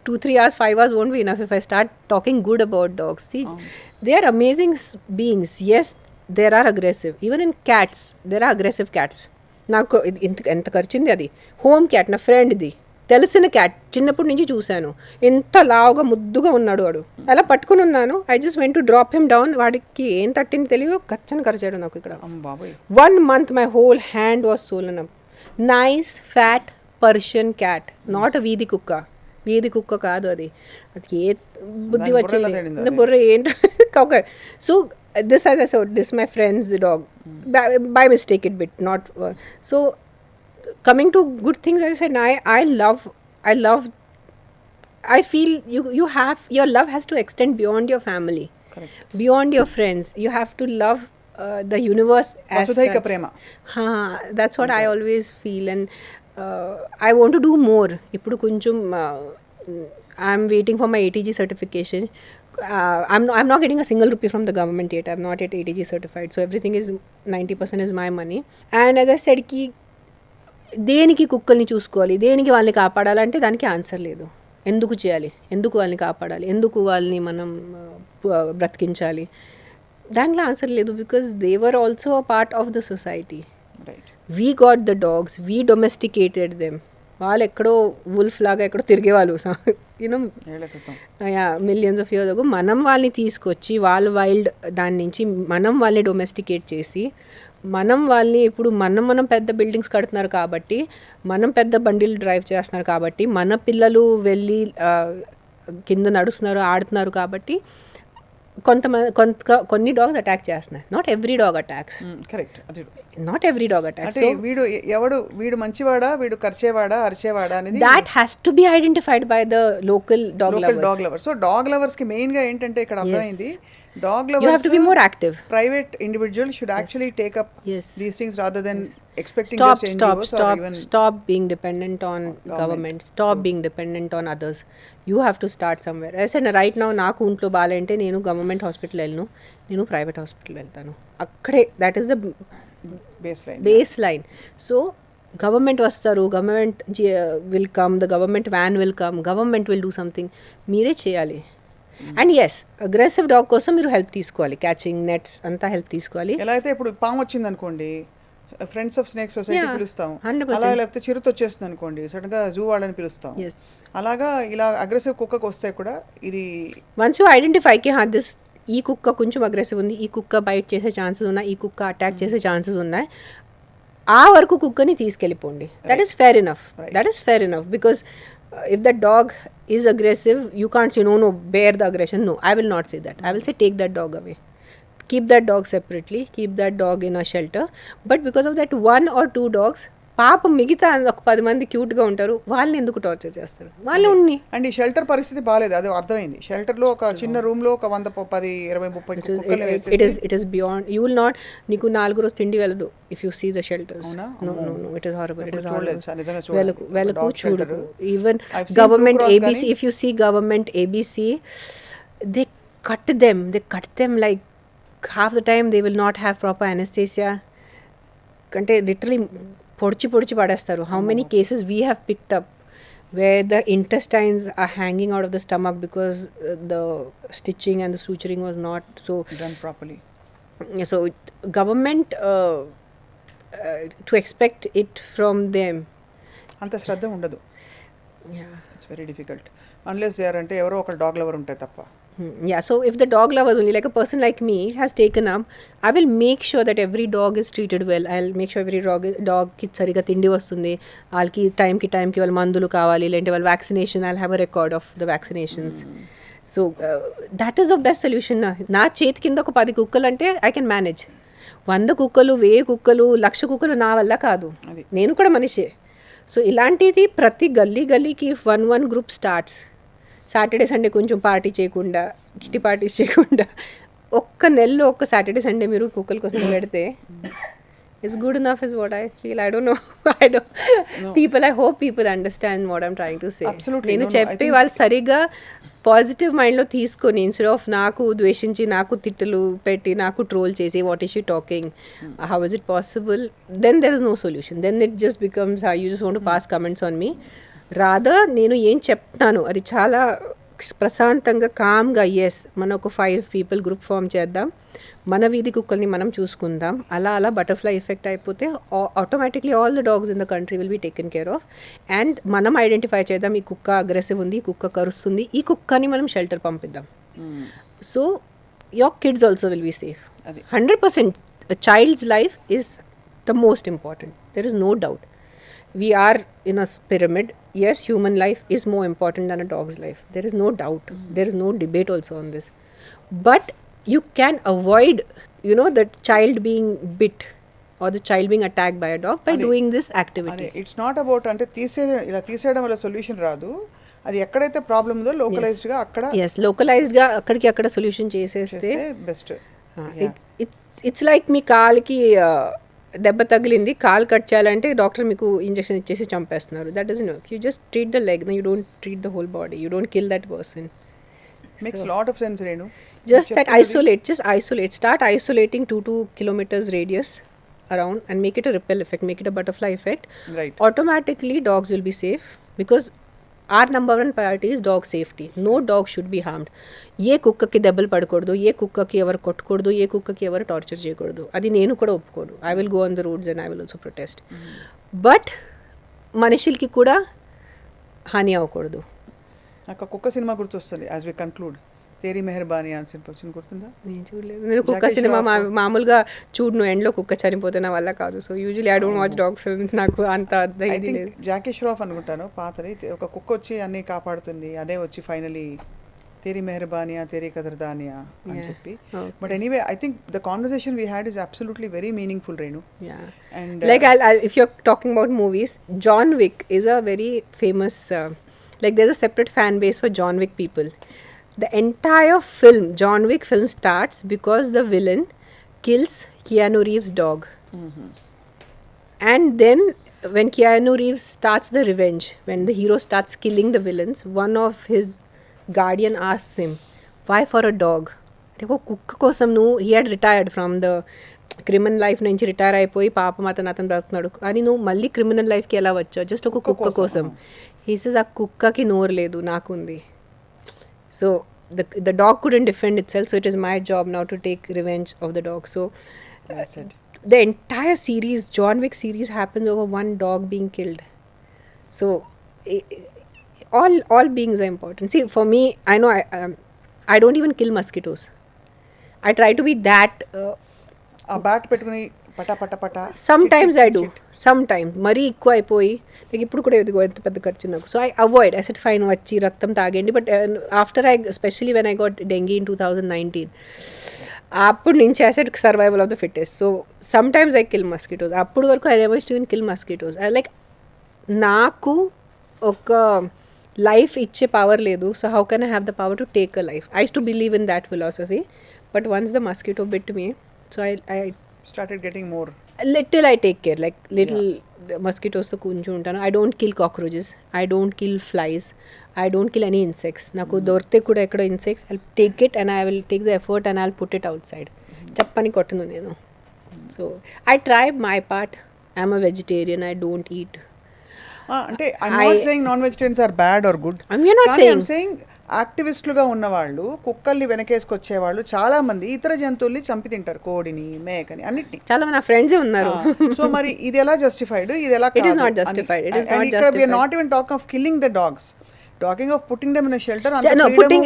2-3 hours, 5 hours won't be enough if I start talking good about dogs. See, they are amazing beings. Yes, there are aggressive. Even in cats, there are aggressive cats. నాకు ఎంత ఖర్చింది అది. Home cat నా ఫ్రెండ్ది, తెలిసిన cat, చిన్నప్పటి నుంచి చూశాను. ఎంత లావుగా ముద్దుగా ఉన్నాడు వాడు. అలా పట్టుకుని ఉన్నాను. I just went to drop him down. వాడికి ఏం తట్టింది తెలియదు, కచ్చని కరిచాడు నాకు ఇక్కడ. 1 month my whole hand was swollen up. Nice fat Persian cat, not a వీధి కుక్క. వీధి కుక్క కాదు అది. అది ఏ బుద్ధి వచ్చింది, బుర్ర ఏంటో. So this, as I said, this my friend's dog. By mistake it bit, not so. Coming to good things, I said, I love, I feel you have, your love has to extend beyond your family. Correct. Beyond your friends. You have to love the universe as Vasudhaika prema. That's what I always feel, and I want to do more. Ippudu koncham I'm waiting for my ATG certification. I'm not getting a single rupee from the government yet. I'm not yet ATG certified, so everything is 90% is my money. And as I said ki దేనికి కుక్కల్ని చూసుకోవాలి, దేనికి వాళ్ళని కాపాడాలంటే దానికి answer లేదు. ఎందుకు చేయాలి, ఎందుకు వాళ్ళని కాపాడాలి, ఎందుకు వాళ్ళని మనం బ్రతికించాలి, దాంట్లో ఆన్సర్ లేదు. Because they were also a part of the society. We got the dogs, we domesticated them. వాళ్ళు ఎక్కడో వుల్ఫ్ లాగా ఎక్కడో తిరిగేవాళ్ళు యూనో ఏళ్ల క్రితం మిలియన్స్ ఆఫ్ ఇయర్స్ అగో మనం వాళ్ళని తీసుకొచ్చి వాళ్ళ వైల్డ్ దాని నుంచి మనం వాళ్ళని డొమెస్టికేట్ చేసి మనం వాళ్ళని ఇప్పుడు మనం పెద్ద బిల్డింగ్స్ కడుతున్నారు కాబట్టి మనం పెద్ద బండిలు డ్రైవ్ చేస్తున్నారు కాబట్టి మన పిల్లలు వెళ్ళి కింద నడుస్తున్నారు ఆడుతున్నారు కాబట్టి కొన్ని డాగ్స్ అటాక్ చేస్తున్నాయి. Not every dog attacks. Correct. Not every dog attacks. అంటే వీడు మంచివాడా, వీడు కరిచేవాడా, అరిచేవాడా అనేది that has to be identified by the local dog lovers. So dog lovers కి మెయిన్ గా ఏంటంటే ఇక్కడ అర్థమైంది, dog you have to be more active. Private individual should actually take up these things rather than expecting stop just NGOs or even stop being dependent on government. Stop being dependent on others. You have to start somewhere. I said right now నాకు ఒంట్లో బాగాలంటే నేను government hospital వెళ్ళను, నేను private hospital వెళ్తాను. అక్కడే that is the baseline. So government వస్తారు, government will come, the government van will come, government will do something. మీరే చేయాలి. అండ్ ఎస్ అగ్రెసివ్ డాగ్ కోసం మీరు హెల్ప్ తీసుకోవాలి, క్యాచింగ్ నెట్స్ అంతా హెల్ప్ తీసుకోవాలి. ఎలా అయితే ఇప్పుడు పాము వచ్చింది అనుకోండి, ఫ్రెండ్స్ ఆఫ్ స్నేక్ సొసైటీ పిలుస్తాం, అలా లేకపోతే చిరుత వచ్చేస్తుంది అనుకోండి, సడన్ గా జూ వాళ్ళని పిలుస్తాం. అలాగా ఇలా అగ్రెసివ్ కుక్కకు వస్తే కూడా ఇది వన్స్ యూ ఐడెంటిఫై కి దిస్ ఈ కుక్క కొంచెం అగ్రెసివ్ ఉంది, ఈ కుక్క బైట్ చేసే ఛాన్సెస్ ఉన్నాయి, ఈ కుక్క అటాక్ చేసే ఛాన్సెస్ ఉన్నాయి, ఆ వరకు కుక్కని తీసుకెళ్ళిపోండి. That is fair enough because if the dog is aggressive, you can't say no, bear the aggression. No, I will not say that. I will say take that dog away, keep that dog separately, keep that dog in a shelter. But because of that one or two dogs, పాపం మిగతా ఒక 10 మంది క్యూట్గా ఉంటారు, వాళ్ళని ఎందుకు torture చేస్తారు? వాళ్ళు ఉన్ని అండ్ ఈ షెల్టర్ పరిస్థితి బాగాలేదు, అది అర్థమైంది. షెల్టర్లో ఒక చిన్న రూమ్లో ఒక 100, 10, 20, 30 it is beyond. You will not, నీకు 4 రోజు తిండి వెళ్ళదు if you see the shelters. No it is horrible. వెళ్ళకు చూడకు. Even government ABC, if you see government ABC, they cut them like half the time they will not have proper anesthesia. అంటే literally పొడిచి పడేస్తారు. How many cases we have picked up where the intestines are hanging out of the stomach because the stitching and the suturing was not so done properly. So government to expect it from them అంత శ్రద్ధ ఉండదు. It's very difficult unless అంటే ఎవరో ఒక dog lover ఉంటాయి తప్ప. Yeah, so if the dog lovers only, like a person like me has taken up, I will make sure that every dog is treated well. I'll make sure every dog ki sariga tindi vastundi, వాళ్ళకి టైంకి వాళ్ళ మందులు కావాలి, లేదంటే వాళ్ళ vaccination, I'll have a record of the vaccinations. So that is the best solution. నా చేతి కింద ఒక 10 కుక్కలు అంటే I can manage. 100 కుక్కలు, 1000 కుక్కలు, 1,00,000 కుక్కలు నా వల్ల కాదు, నేను కూడా మనిషే. సో ఇలాంటిది ప్రతి గల్లీకి 1 గ్రూప్ స్టార్ట్స్. సాటర్డే సండే కొంచెం పార్టీ చేయకుండా, కిట్టి పార్టీస్ చేయకుండా, ఒక్క నెలలో ఒక్క సాటర్డే సండే మీరు కుక్కల కోసం పెడితే it's good enough is what I feel. I don't know people, I hope people understand what I'm trying to say. నేను చెప్పి వాళ్ళు సరిగా పాజిటివ్ మైండ్లో తీసుకొని, ఇన్స్టెడ్ ఆఫ్ నాకు ద్వేషించి, నాకు తిట్టులు పెట్టి, నాకు ట్రోల్ చేసి what is she talking, how is it possible, then there is no solution. Then it just becomes you just want to pass comments on me. Rather నేను ఏం చెప్తాను అది చాలా ప్రశాంతంగా కామ్గా, ఎస్ మనం ఒక 5 people గ్రూప్ ఫామ్ చేద్దాం, మన వీధి కుక్కల్ని మనం చూసుకుందాం, అలా బటర్ఫ్లై ఎఫెక్ట్ అయిపోతే automatically all the dogs in the country will be taken care of. And మనం ఐడెంటిఫై చేద్దాం, ఈ కుక్క అగ్రెసివ్ ఉంది, ఈ కుక్క కరుస్తుంది, ఈ కుక్కని మనం షెల్టర్ పంపిద్దాం. So your kids also will be safe. 100% childs life is the most important. There is no doubt. We are in a pyramid. Yes, human life is more important than a dog's life. There is no doubt. There is no debate also on this. But you can avoid, the child being bit or the child being attacked by a dog by doing this activity. It's not about అంటే తీసేయడం వల్ల solution రాదు. అది ఎక్కడైతే problem ఉందో localised గా అక్కడ, yes, localized గా అక్కడికి అక్కడ సొల్యూషన్ చేసేస్తే బెస్ట్. It's like మీ కాలికి దెబ్బ తగిలింది, కాలు కట్ చేయాలంటే డాక్టర్ మీకు ఇంజెక్షన్ ఇచ్చేసి చంపేస్తున్నారు. That doesn't work. You just treat the leg, you don't treat the whole body, you don't kill that person. Makes lot of sense, Renu. Just isolate. Start isolating 2 kilometers radius around and make it a ripple effect, make it a butterfly effect. Right. Automatically dogs will be safe because our number 1 priority is dog safety. No dog should be harmed. ఏ కుక్కకి దెబ్బలు పడకూడదు, ఏ కుక్కకి ఎవరు కొట్టకూడదు, ఏ కుక్కకి ఎవరు torture చేయకూడదు, అది నేను కూడా ఒప్పుకోను. I will go on the roads and I will also protest. But మనుషులకి కూడా హాని అవ్వకూడదు. నాకు కుక్క సినిమా గుర్తొస్తుంది యాజ్ వి కన్క్లూడ్. తేరీ మెహర్బానీ అని సినిమా వచ్చింది, గుర్తుందా? నేను చూడలేదు. నేను కుక్క సినిమా మామూలుగా చూడను, ఎండ్లో కుక్క చనిపోతే నా వల్ల కాదు. So usually I don't watch dog films. నాకు అంత ఇది లేదు. జాకీ ష్రాఫ్ అనుకుంటాను పాతది, ఒక కుక్క వచ్చి అన్ని కాపాడుతుంది, అదే వచ్చి ఫైనలీ తేరీ మెహర్బానియా తేరీ కదర్దానియా అని చెప్పి. But anyway I think the conversation we had is absolutely very meaningful, Renu. And like if you're talking about movies, John Wick is a very famous like there's a separate fan base for John Wick people. The entire film, John Wick film, starts because the villain kills Keanu Reeves' dog. And then when Keanu Reeves starts the revenge, when the hero starts killing the villains, one of his guardian asks him, why for a dog? Like కుక్క కోసం నువ్వు, he had retired from the criminal life నుంచి retire అయిపోయి పాపం అతను బ్రతుకుతున్నాడు, కానీ నువ్వు మళ్ళీ క్రిమినల్ లైఫ్కి ఎలా వచ్చావు? జస్ట్ ఒక కుక్క కోసం. హీ సేస్ ఆ కుక్కకి నోరు లేదు, నాకుంది. So the dog couldn't defend itself, so it is my job now to take revenge of the dog. So the entire series, John Wick series, happens over one dog being killed. So all beings are important. See, for me, I know I don't even kill mosquitoes. I try to be that ఆ bat పెట్టుకుని పటా పటా పటా. sometimes I do, sometimes మరీ ఎక్కువ అయిపోయి, like ఇప్పుడు కూడా ఎదుగో ఎంత పెద్ద ఖర్చు నాకు. So I avoid, I set fine వచ్చి రక్తం తాగండి. But after especially when I got dengue in 2019, అప్పుడు నుంచి I set survival of the fittest. So some times I kill mosquitoes. అప్పుడు వరకు I never used to kill mosquitoes. Like నాకు ఒక life ఇచ్చే పవర్ లేదు, so how can I have the power to take a life? I used to believe in that philosophy, but once the mosquito bit me, so I started getting more. Little I take care, like little mosquitoes to kunju untanu. I don't kill cockroaches, I don't kill flies, I don't kill any insects. Naku dorte kuda ekkada insects, I'll take it and I will take the effort and I'll put it outside. Chappani kottunu nenu. So I try my part. I'm a vegetarian, I don't eat. అంటే I'm not saying non-vegetarians are bad or good. I'm not saying యాక్టివిస్టులుగా ఉన్నవాళ్ళు, కుక్కల్ని వెనకేసుకొచ్చేవాళ్ళు చాలా మంది ఇతర జంతువుల్ని చంపి తింటారు, కోడిని, మేకని, అన్నిటిని. చాలా మంది నా ఫ్రెండ్స్ ఉన్నారు. సో మరి ఇది ఎలా జస్టిఫైడ్? ఇది ఎలా? It is not justified. It is not justified. Because we are not even talking of killing the dogs, talking of putting them in a shelter. Putting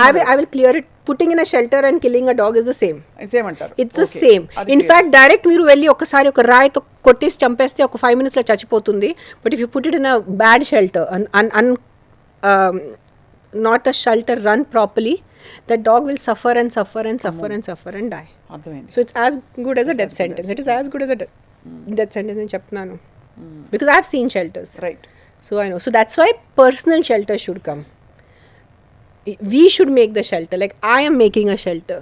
I will clear it. Putting in a shelter and killing a dog is the same. Same antaru. It's the same. In fact, direct మీరు వెళ్ళి ఒకసారి ఒక రాయితో కొట్టేసి చంపేస్తే ఒక 5 minutes లో చచ్చిపోతుంది. But if you put it in a bad shelter, not a shelter run properly, the dog will suffer and suffer and suffer and suffer and die. So it's as good as a death sentence. It is as good as a death sentence in చెప్తున్నాను. Because I have seen shelters. Right. So I know. So that's why personal shelter should come. We should make the shelter. Like I am making a shelter.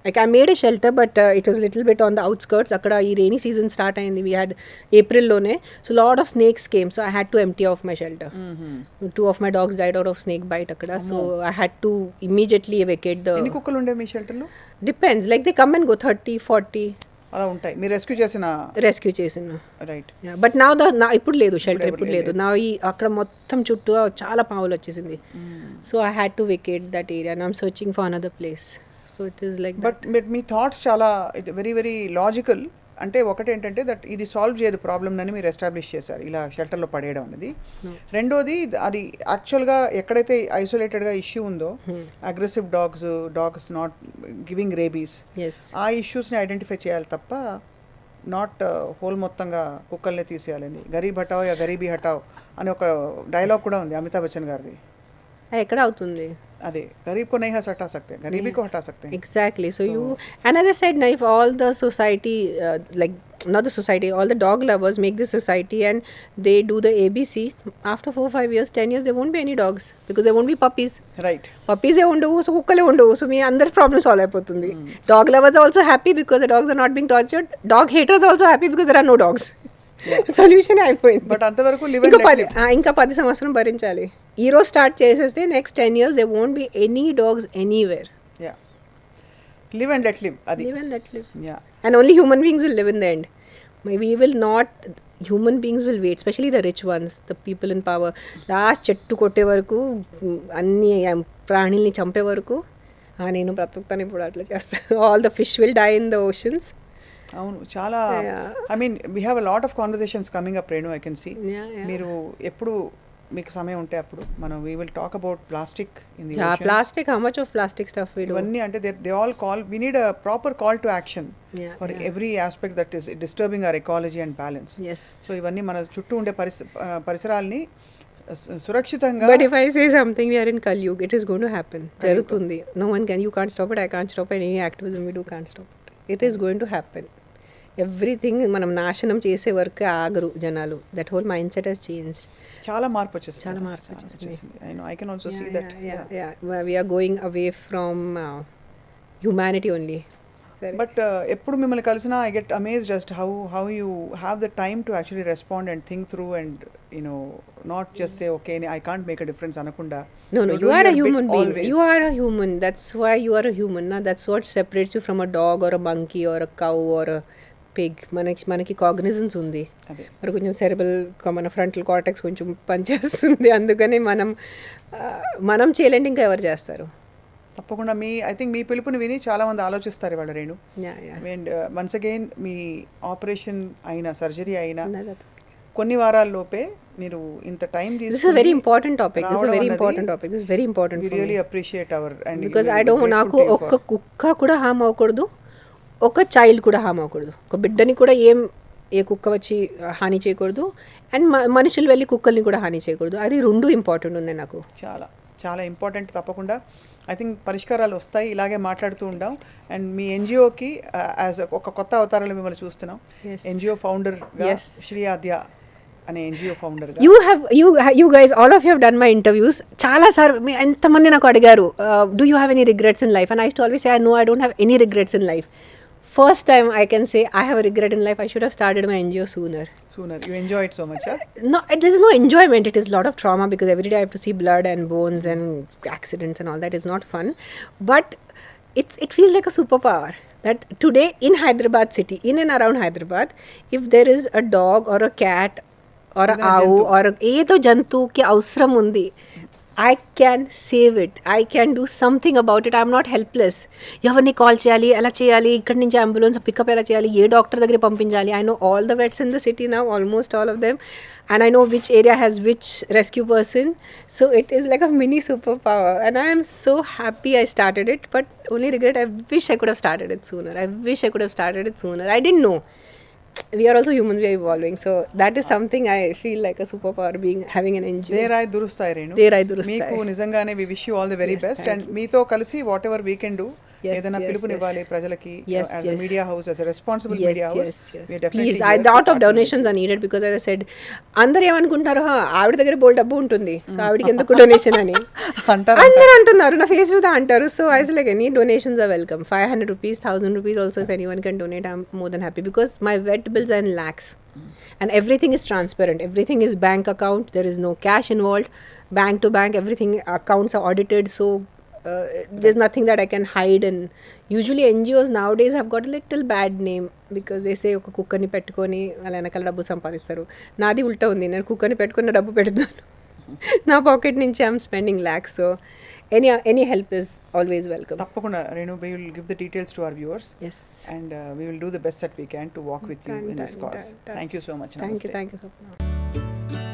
Like I made a shelter, but it was a little bit on the outskirts. Akkada ee rainy season start ayindi. We had April lone, so lot of snakes came, so I had to empty off my shelter. 2 of my dogs died out of snake bite akkada, so I had to immediately evacate the. ఎన్ని కుక్కలు ఉండే మీ shelter లో? Depends, like they come and go, 30 40 అలా ఉంటాయి. మీరు rescue చేసిన right. But నా ఇప్పుడు లేదు షెల్టర్, ఇప్పుడు లేదు. నా ఈ అక్కడ మొత్తం చుట్టూ చాలా పావులు వచ్చేసింది. So I had to vacate that area and I'm searching for another place. So it is like but me thoughts చాలా వెరీ వెరీ లాజికల్. అంటే ఒకటి ఏంటంటే దట్ ఇది సాల్వ్ చేయదు ప్రాబ్లమ్ అని మీరు ఎస్టాబ్లిష్ చేశారు ఇలా షెల్టర్లో పడేయడం అనేది. రెండోది అది యాక్చువల్గా ఎక్కడైతే ఐసోలేటెడ్గా ఇష్యూ ఉందో, aggressive dogs not giving rabies, ఆ ఇష్యూస్ని ఐడెంటిఫై చేయాలి తప్ప నాట్ హోల్ మొత్తంగా కుక్కల్ని తీసేయాలని. గరీబ్ హటావ్ యా గరీబీ హటావ్ అని ఒక డైలాగ్ కూడా ఉంది అమితాబ్ బచ్చన్ గారిది. ఎక్కడ అవుతుంది అదే, గరీబ్ కో నహీ హటా సక్తే, గరీబీ కో హటా సక్తే. Exactly. So you, and as I said, now if all the society, like not the society, all the dog lovers make this society and they do the ABC, after 4-5 years, 10 years, there won't be any dogs because there won't be puppies. Right. Puppies ఏ ఉండవు, so కుక్కలే ఉండవు. So మీ అందరి problem solve అయిపోతుంది. Dog lovers are also happy because the dogs are not being tortured. Dog haters also happy because there are no dogs. Solution అయిపోయింది. But అంతవరకు ఇంకా 10 సంవత్సరం భరించాలి. ఈ రోజు స్టార్ట్ చేసేస్తే next 10 years there won't be any dogs anywhere. Yeah. Live and let live. Adi. Live and let live. Yeah. And only human beings will live in the end. We will not, human beings will wait, especially the rich ones, the people in power. Last చెట్టు కొట్టే వరకు, అన్ని ప్రాణుల్ని చంపే వరకు నేను బ్రతుకుతాను ఇప్పుడు అట్లా చేస్తాను. All the fish will die in the oceans. అవును, చాలా. I mean we have a lot of conversations coming up, Renu. I can see మీరు ఎప్పుడు మీకు సమయం ఉంటే అప్పుడు మనం we will talk about plastic in the plastic, how much of plastic stuff we do. ఇవన్నీ అంటే they all call we need a proper call to action for every aspect that is disturbing our ecology and balance. So ఇవన్నీ మన చుట్టూ ఉండే పరిసరాల్ని సురక్షితంగా. But if I say something, we are in Kalyug, it is going to happen. Jarutundi. No one can, you can't stop it, I can't stop it, any activism we do can't stop it. It is going to happen. Everything మనం నాశనం చేసే వరకు ఆగరు జనాలు. That whole mind set has changed. చాలా మార్పు వచ్చేసింది. I can also see that. Yeah. We are going away from humanity only. But ఎప్పుడు మిమ్మల్ని కలిసినా I get amazed as to how you have the time to actually respond and think through and not just say okay I can't make a difference anakunda. No, you are a human being. You are a human. That's why you are a human. That's what separates you from a dog or a monkey or a cow or a pig. మనకి cognizance ఉంది, మరి కొంచెం సెరెబల్ మన frontal cortex కొంచెం పనిచేస్తుంది, అందుకని మనం చేయలేండి, ఇంకా ఎవరు చేస్తారు? తప్పకుండా ఐ థింక్ మీ పిలుపుని విని చాలా మంది ఆలోచిస్తారు ఇవాళ రేణు. అండ్ వన్స్ అగైన్ మీ ఆపరేషన్ అయినా సర్జరీ అయినా కొన్ని వారాల్లోపే మీరు ఇంత టైం తీసుకుని very important topic. Very important. We really appreciate our and because I don't, నాకు ఒక్క కుక్క కూడా హామ్ అవ్వకూడదు, ఒక చైల్డ్ కూడా హామ్ అవ్వకూడదు, ఒక బిడ్డని కూడా ఏ కుక్క వచ్చి హాని చేయకూడదు, అండ్ మనుషులు వెళ్ళి కుక్కల్ని కూడా హాని చేయకూడదు. అది రెండు ఇంపార్టెంట్ ఉంది నాకు. చాలా చాలా ఇంపార్టెంట్. తప్పకుండా ఐ థింక్ పరిష్కారాలు వస్తాయి, ఇలాగే మాట్లాడుతూ ఉంటాం. అండ్ మీ ఎన్జిఓకి యాజ్ ఒక కొత్త అవతారాలు మిమ్మల్ని చూస్తున్నాం. ఎన్జిఓ ఫౌండర్ శ్రీ ఆద్య అనే NGO founder. You guys all of you have done my interviews. చాలా సార్ ఎంతమంది నాకు అడిగారు, do you have any regrets in life? And I too always say no, I don't have any regrets in life. First time I can say I have a regret in life. I should have started my NGO sooner. You enjoy it so much, huh? No, there is no enjoyment. It is a lot of trauma because every day I have to see blood and bones and accidents and all that. Is not fun. But it feels like a superpower that today in Hyderabad city, in and around Hyderabad, if there is a dog or a cat or a owl or ఏదో జంతువుకి అవసరం ఉంది, I can save it. I can do something about it. I'm not helpless. ఎవరిని call చేయాలి, ఎలా చేయాలి, ఇక్కడి నుంచి ambulance pickup ఎలా చేయాలి, ఏ డాక్టర్ దగ్గర పంపించాలి. I know all the vets in the city now, almost all of them. And I know which area has which rescue person. So it is like a mini superpower. And I am so happy I started it. But only regret, I wish I could have started it sooner. I didn't know. We are also humans, we are evolving, so that is something I feel like a superpower, having an NGO. Derai durustai Renu. Meeku nijangane we wish you all the very best, and meeto kalisi whatever we can do, ఏదైనా పిలుపునివ్వాలి ప్రజలకి, as a media house, as a responsible media house. We are definitely please, I lot of donations are needed because as I said, అందరూ ఏమనుకుంటారు, ఆవిడ దగ్గర బోల్ డబ్బు ఉంటుంది, so ఆవిడకి ఎందుకు డొనేషన్ అని అందరూ అంటున్నారు, నా ఫేస్ మీద అంటారు. So I was like, any donations are welcome. 500 rupees, 1000 rupees also, if anyone can donate, I'm more than happy because my vet bills are in lakhs and everything is transparent. Everything is bank account, there is no cash involved, bank to bank, everything, accounts are audited, so there's nothing that I can hide. And usually NGOs nowadays have got a little bad name because they say ఒక కుక్కని పెట్టుకొని వాళ్ళ వెనకాల డబ్బు సంపాదిస్తారు. నాది ఉల్టా ఉంది, నేను కుక్కని పెట్టుకుని డబ్బు పెడుతున్నాను, నా పాకెట్ నుంచి I'm spending lakhs. So any help is always welcome. తప్పకుండా Renu, we will give the details to our viewers. Yes. And we will do the best that we can to walk with you in this cause. Thank you so much. Thank you, Swapna.